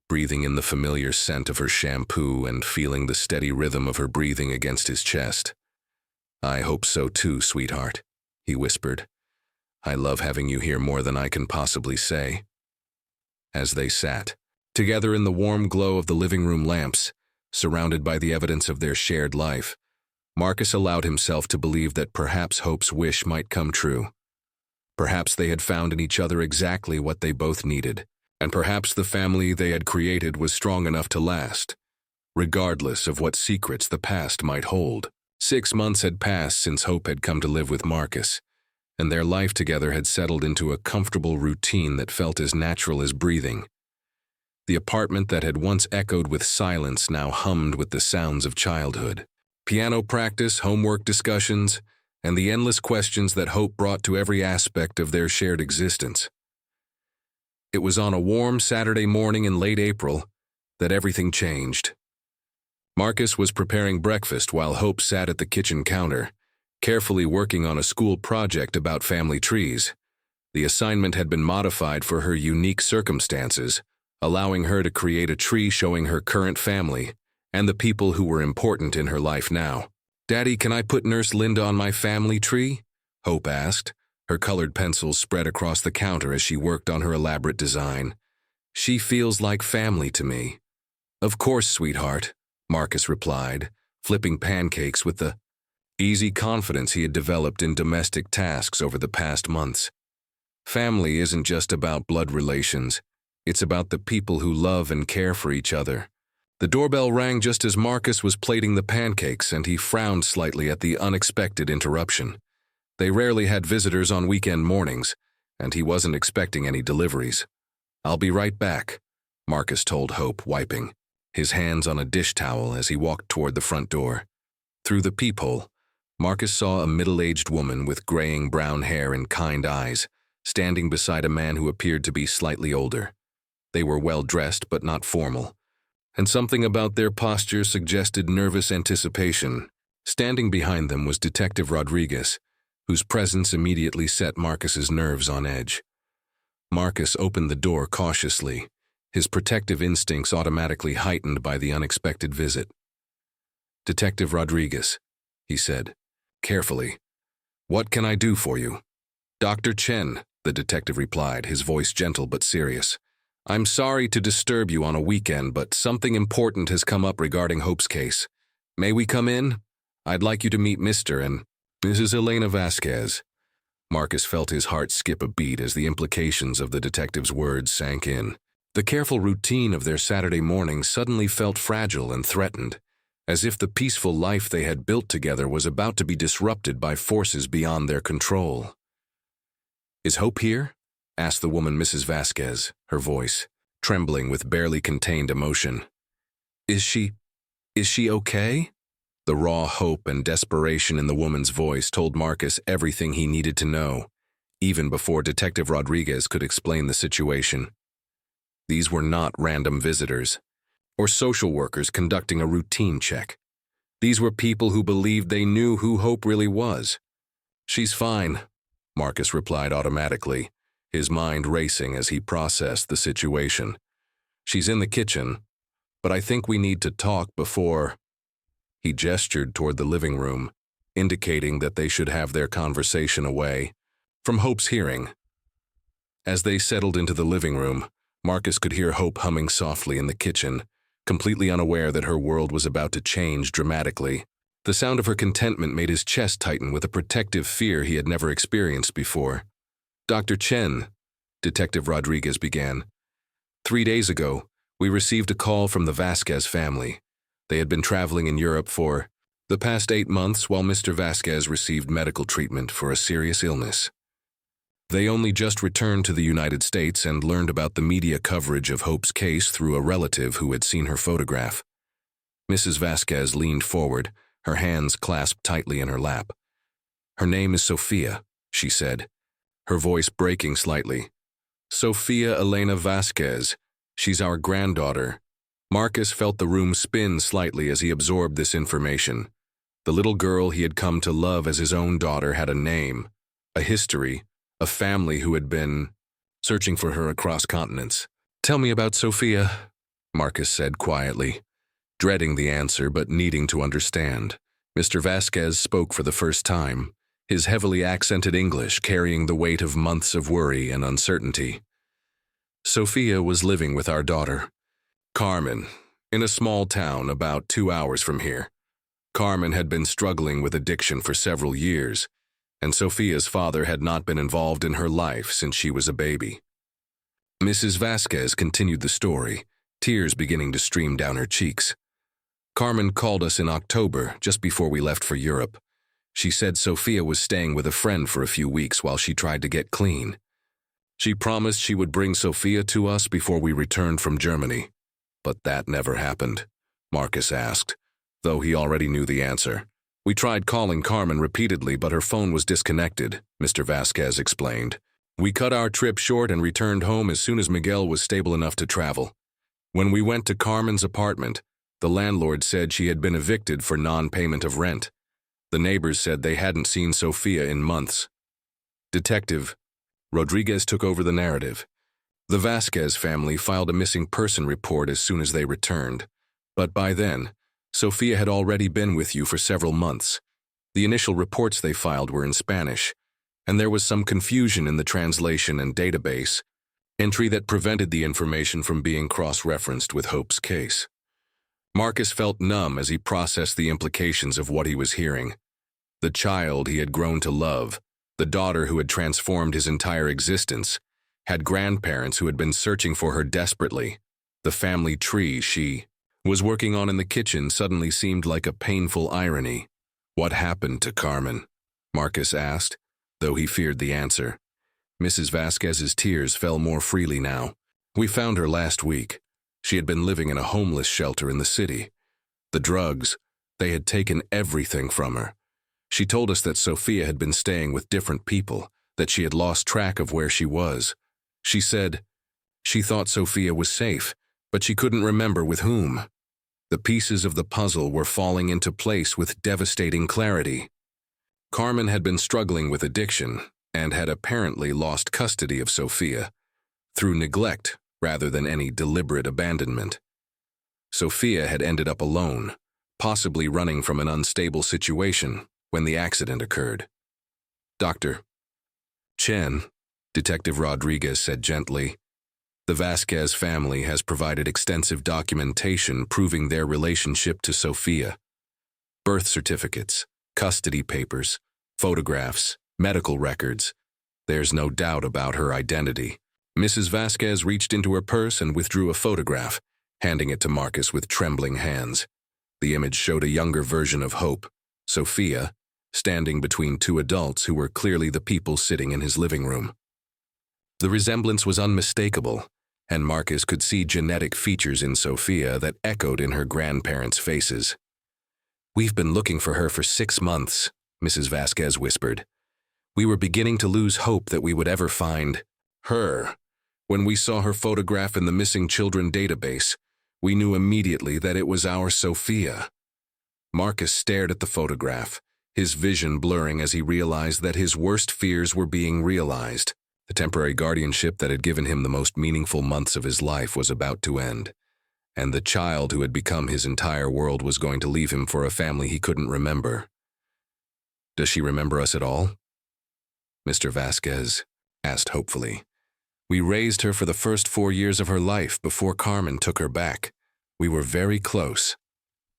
breathing in the familiar scent of her shampoo and feeling the steady rhythm of her breathing against his chest. "I hope so too, sweetheart," he whispered. "I love having you here more than I can possibly say." As they sat, together in the warm glow of the living room lamps, surrounded by the evidence of their shared life, Marcus allowed himself to believe that perhaps Hope's wish might come true. Perhaps they had found in each other exactly what they both needed, and perhaps the family they had created was strong enough to last, regardless of what secrets the past might hold. 6 months had passed since Hope had come to live with Marcus, and their life together had settled into a comfortable routine that felt as natural as breathing. The apartment that had once echoed with silence now hummed with the sounds of childhood. Piano practice, homework discussions, and the endless questions that Hope brought to every aspect of their shared existence. It was on a warm Saturday morning in late April that everything changed. Marcus was preparing breakfast while Hope sat at the kitchen counter, carefully working on a school project about family trees. The assignment had been modified for her unique circumstances, allowing her to create a tree showing her current family and the people who were important in her life now. "Daddy, can I put Nurse Linda on my family tree?" Hope asked, her colored pencils spread across the counter as she worked on her elaborate design. "She feels like family to me." "Of course, sweetheart," Marcus replied, flipping pancakes with the easy confidence he had developed in domestic tasks over the past months. Family isn't just about blood relations. It's about the people who love and care for each other. The doorbell rang just as Marcus was plating the pancakes, and he frowned slightly at the unexpected interruption. They rarely had visitors on weekend mornings, and he wasn't expecting any deliveries. "I'll be right back," Marcus told Hope, wiping his hands on a dish towel as he walked toward the front door. Through the peephole, Marcus saw a middle-aged woman with graying brown hair and kind eyes, standing beside a man who appeared to be slightly older. They were well-dressed but not formal, and something about their posture suggested nervous anticipation. Standing behind them was Detective Rodriguez, whose presence immediately set Marcus's nerves on edge. Marcus opened the door cautiously, his protective instincts automatically heightened by the unexpected visit. "Detective Rodriguez," he said, carefully, "what can I do for you?" "Dr. Chen," the detective replied, his voice gentle but serious. "I'm sorry to disturb you on a weekend, but something important has come up regarding Hope's case. May we come in? I'd like you to meet Mr. and Mrs. Elena Vasquez." Marcus felt his heart skip a beat as the implications of the detective's words sank in. The careful routine of their Saturday morning suddenly felt fragile and threatened, as if the peaceful life they had built together was about to be disrupted by forces beyond their control. "Is Hope here?" asked the woman, Mrs. Vasquez, her voice trembling with barely contained emotion. Is she okay?" The raw hope and desperation in the woman's voice told Marcus everything he needed to know, even before Detective Rodriguez could explain the situation. These were not random visitors or social workers conducting a routine check. These were people who believed they knew who Hope really was. "She's fine," Marcus replied automatically, his mind racing as he processed the situation. "She's in the kitchen, but I think we need to talk before—" He gestured toward the living room, indicating that they should have their conversation away from Hope's hearing. As they settled into the living room, Marcus could hear Hope humming softly in the kitchen, completely unaware that her world was about to change dramatically. The sound of her contentment made his chest tighten with a protective fear he had never experienced before. "Dr. Chen," Detective Rodriguez began, "3 days ago, we received a call from the Vasquez family. They had been traveling in Europe for the past 8 months while Mr. Vasquez received medical treatment for a serious illness. They only just returned to the United States and learned about the media coverage of Hope's case through a relative who had seen her photograph." Mrs. Vasquez leaned forward, her hands clasped tightly in her lap. "Her name is Sophia," she said, her voice breaking slightly. "Sophia Elena Vasquez. She's our granddaughter." Marcus felt the room spin slightly as he absorbed this information. The little girl he had come to love as his own daughter had a name, a history, a family who had been searching for her across continents. "Tell me about Sophia," Marcus said quietly, dreading the answer but needing to understand. Mr. Vasquez spoke for the first time, his heavily accented English carrying the weight of months of worry and uncertainty. "Sophia was living with our daughter, Carmen, in a small town about 2 hours from here. Carmen had been struggling with addiction for several years, and Sophia's father had not been involved in her life since she was a baby." Mrs. Vasquez continued the story, tears beginning to stream down her cheeks. "Carmen called us in October, just before we left for Europe. She said Sophia was staying with a friend for a few weeks while she tried to get clean. She promised she would bring Sophia to us before we returned from Germany. But that never happened," Marcus asked, though he already knew the answer. "We tried calling Carmen repeatedly, but her phone was disconnected," Mr. Vasquez explained. "We cut our trip short and returned home as soon as Miguel was stable enough to travel. When we went to Carmen's apartment, the landlord said she had been evicted for non-payment of rent. The neighbors said they hadn't seen Sophia in months." Detective Rodriguez took over the narrative. "The Vasquez family filed a missing person report as soon as they returned, but by then, Sophia had already been with you for several months. The initial reports they filed were in Spanish, and there was some confusion in the translation and database entry that prevented the information from being cross-referenced with Hope's case." Marcus felt numb as he processed the implications of what he was hearing. The child he had grown to love, the daughter who had transformed his entire existence, had grandparents who had been searching for her desperately. The family tree she was working on in the kitchen suddenly seemed like a painful irony. "What happened to Carmen?" Marcus asked, though he feared the answer. Mrs. Vasquez's tears fell more freely now. "We found her last week. She had been living in a homeless shelter in the city. The drugs, they had taken everything from her. She told us that Sophia had been staying with different people, that she had lost track of where she was. She said she thought Sophia was safe, but she couldn't remember with whom." The pieces of the puzzle were falling into place with devastating clarity. Carmen had been struggling with addiction and had apparently lost custody of Sophia through neglect rather than any deliberate abandonment. Sophia had ended up alone, possibly running from an unstable situation when the accident occurred. "Dr. Chen," Detective Rodriguez said gently, "the Vasquez family has provided extensive documentation proving their relationship to Sophia. Birth certificates, custody papers, photographs, medical records. There's no doubt about her identity." Mrs. Vasquez reached into her purse and withdrew a photograph, handing it to Marcus with trembling hands. The image showed a younger version of Hope, Sophia, standing between two adults who were clearly the people sitting in his living room. The resemblance was unmistakable, and Marcus could see genetic features in Sophia that echoed in her grandparents' faces. "We've been looking for her for 6 months," Mrs. Vasquez whispered. "We were beginning to lose hope that we would ever find her. When we saw her photograph in the missing children database, we knew immediately that it was our Sophia." Marcus stared at the photograph, his vision blurring as he realized that his worst fears were being realized. The temporary guardianship that had given him the most meaningful months of his life was about to end, and the child who had become his entire world was going to leave him for a family he couldn't remember. "Does she remember us at all?" Mr. Vasquez asked hopefully. "We raised her for the first 4 years of her life before Carmen took her back. We were very close."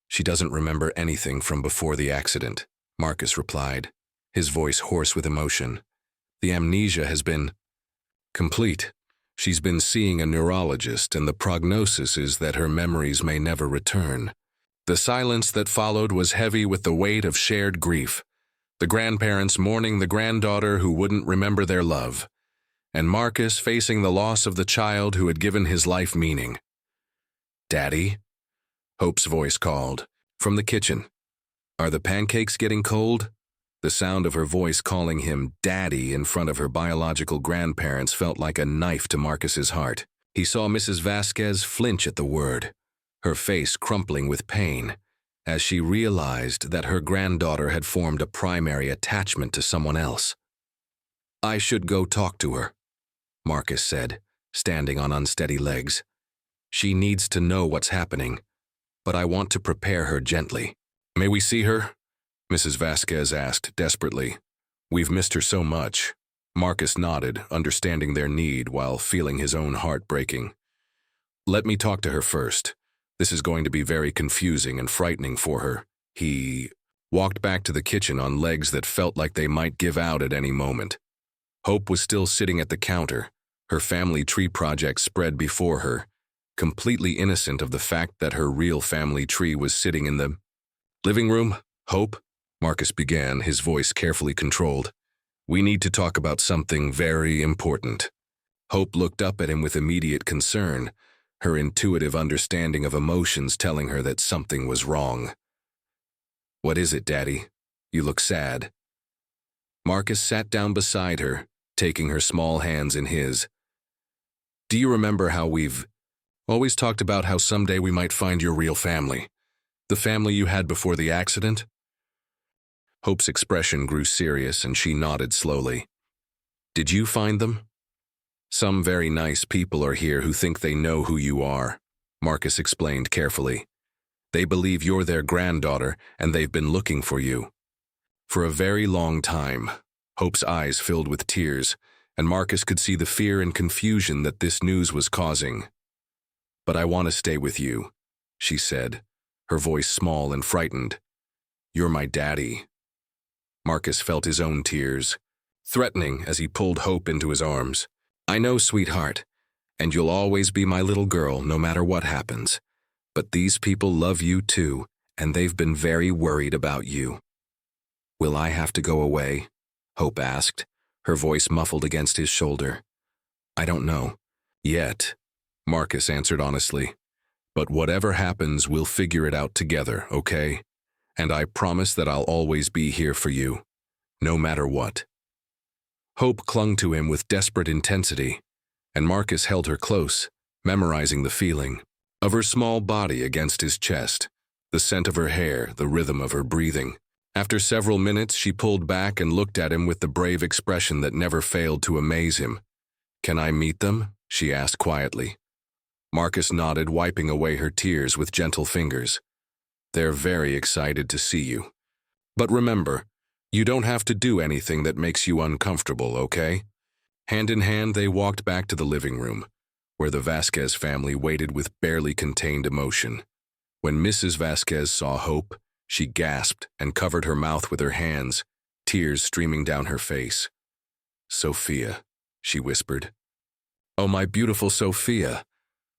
"She doesn't remember anything from before the accident," Marcus replied, his voice hoarse with emotion. "The amnesia has been complete. She's been seeing a neurologist, and the prognosis is that her memories may never return." The silence that followed was heavy with the weight of shared grief, the grandparents mourning the granddaughter who wouldn't remember their love, and Marcus facing the loss of the child who had given his life meaning. "Daddy?" Hope's voice called from the kitchen. "Are the pancakes getting cold?" The sound of her voice calling him Daddy in front of her biological grandparents felt like a knife to Marcus's heart. He saw Mrs. Vasquez flinch at the word, her face crumpling with pain, as she realized that her granddaughter had formed a primary attachment to someone else. "I should go talk to her," Marcus said, standing on unsteady legs. "She needs to know what's happening, but I want to prepare her gently." "May we see her?" Mrs. Vasquez asked desperately. "We've missed her so much." Marcus nodded, understanding their need while feeling his own heart breaking. "Let me talk to her first. This is going to be very confusing and frightening for her." He walked back to the kitchen on legs that felt like they might give out at any moment. Hope was still sitting at the counter, her family tree project spread before her, completely innocent of the fact that her real family tree was sitting in the living room. "Hope," Marcus began, his voice carefully controlled, "we need to talk about something very important." Hope looked up at him with immediate concern, her intuitive understanding of emotions telling her that something was wrong. "What is it, Daddy? You look sad." Marcus sat down beside her, taking her small hands in his. "Do you remember how we've always talked about how someday we might find your real family? The family you had before the accident?" Hope's expression grew serious and she nodded slowly. "Did you find them?" "Some very nice people are here who think they know who you are," Marcus explained carefully. "They believe you're their granddaughter and they've been looking for you for a very long time." Hope's eyes filled with tears, and Marcus could see the fear and confusion that this news was causing. "But I want to stay with you," she said, her voice small and frightened. "You're my daddy." Marcus felt his own tears, threatening as he pulled Hope into his arms. "I know, sweetheart, and you'll always be my little girl no matter what happens. But these people love you too, and they've been very worried about you. Will I have to go away? Hope asked, her voice muffled against his shoulder. I don't know. Yet, Marcus answered honestly. But whatever happens, we'll figure it out together, okay? And I promise that I'll always be here for you, no matter what. Hope clung to him with desperate intensity, and Marcus held her close, memorizing the feeling of her small body against his chest, the scent of her hair, the rhythm of her breathing. After several minutes, she pulled back and looked at him with the brave expression that never failed to amaze him. Can I meet them? She asked quietly. Marcus nodded, wiping away her tears with gentle fingers. They're very excited to see you. But remember, you don't have to do anything that makes you uncomfortable, okay? Hand in hand, they walked back to the living room, where the Vasquez family waited with barely contained emotion. When Mrs. Vasquez saw Hope, she gasped and covered her mouth with her hands, tears streaming down her face. Sophia, she whispered. Oh, my beautiful Sophia.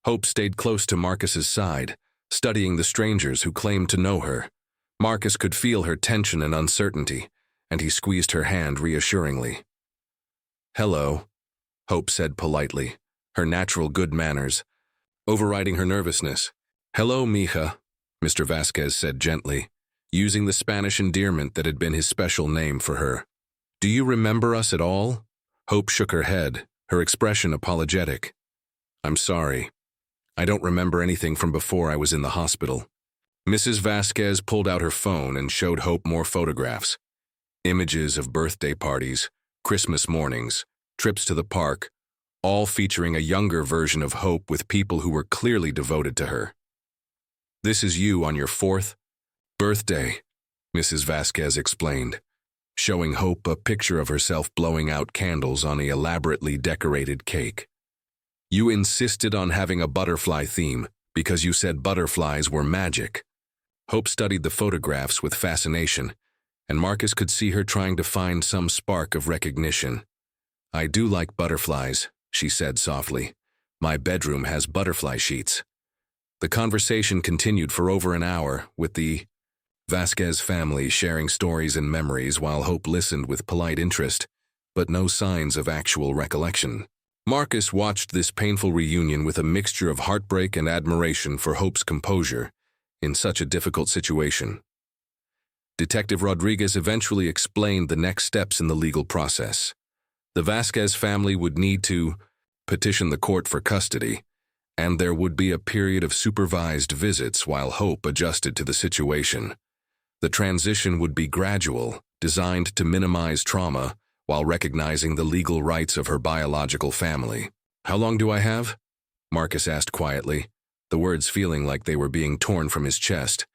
Hope stayed close to Marcus's side, studying the strangers who claimed to know her. Marcus could feel her tension and uncertainty, and he squeezed her hand reassuringly. Hello, Hope said politely, her natural good manners overriding her nervousness. Hello, mija, Mr. Vasquez said gently, using the Spanish endearment that had been his special name for her. Do you remember us at all? Hope shook her head, her expression apologetic. I'm sorry. I don't remember anything from before I was in the hospital. Mrs. Vasquez pulled out her phone and showed Hope more photographs. Images of birthday parties, Christmas mornings, trips to the park, all featuring a younger version of Hope with people who were clearly devoted to her. This is you on your 4th birthday, Mrs. Vasquez explained, showing Hope a picture of herself blowing out candles on an elaborately decorated cake. You insisted on having a butterfly theme because you said butterflies were magic. Hope studied the photographs with fascination, and Marcus could see her trying to find some spark of recognition. I do like butterflies, she said softly. My bedroom has butterfly sheets. The conversation continued for over an hour, with the Vasquez family sharing stories and memories while Hope listened with polite interest, but no signs of actual recollection. Marcus watched this painful reunion with a mixture of heartbreak and admiration for Hope's composure in such a difficult situation. Detective Rodriguez eventually explained the next steps in the legal process. The Vasquez family would need to petition the court for custody, and there would be a period of supervised visits while Hope adjusted to the situation. The transition would be gradual, designed to minimize trauma, while recognizing the legal rights of her biological family. How long do I have? Marcus asked quietly, the words feeling like they were being torn from his chest.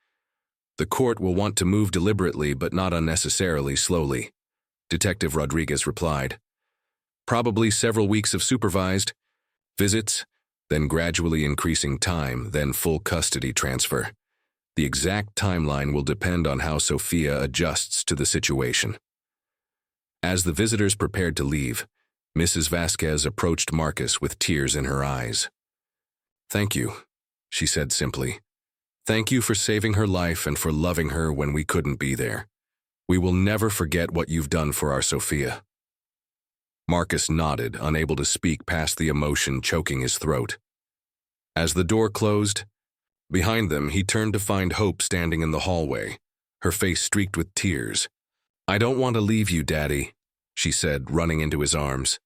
The court will want to move deliberately but not unnecessarily slowly, Detective Rodriguez replied. Probably several weeks of supervised visits, then gradually increasing time, then full custody transfer. The exact timeline will depend on how Sophia adjusts to the situation. As the visitors prepared to leave, Mrs. Vasquez approached Marcus with tears in her eyes. Thank you, she said simply. Thank you for saving her life and for loving her when we couldn't be there. We will never forget what you've done for our Sophia. Marcus nodded, unable to speak past the emotion choking his throat. As the door closed, behind them, he turned to find Hope standing in the hallway, her face streaked with tears. I don't want to leave you, Daddy, she said, running into his arms.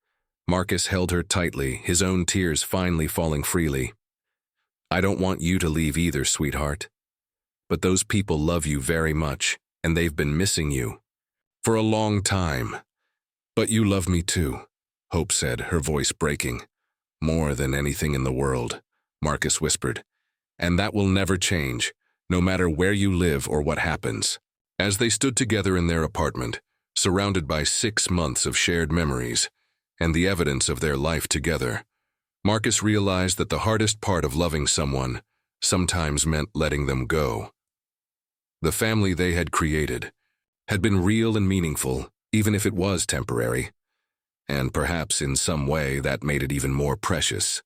Marcus held her tightly, his own tears finally falling freely. I don't want you to leave either, sweetheart. But those people love you very much, and they've been missing you for a long time. But you love me too, Hope said, her voice breaking. More than anything in the world, Marcus whispered. And that will never change, no matter where you live or what happens. As they stood together in their apartment, surrounded by 6 months of shared memories and the evidence of their life together, Marcus realized that the hardest part of loving someone sometimes meant letting them go. The family they had created had been real and meaningful, even if it was temporary, and perhaps in some way that made it even more precious.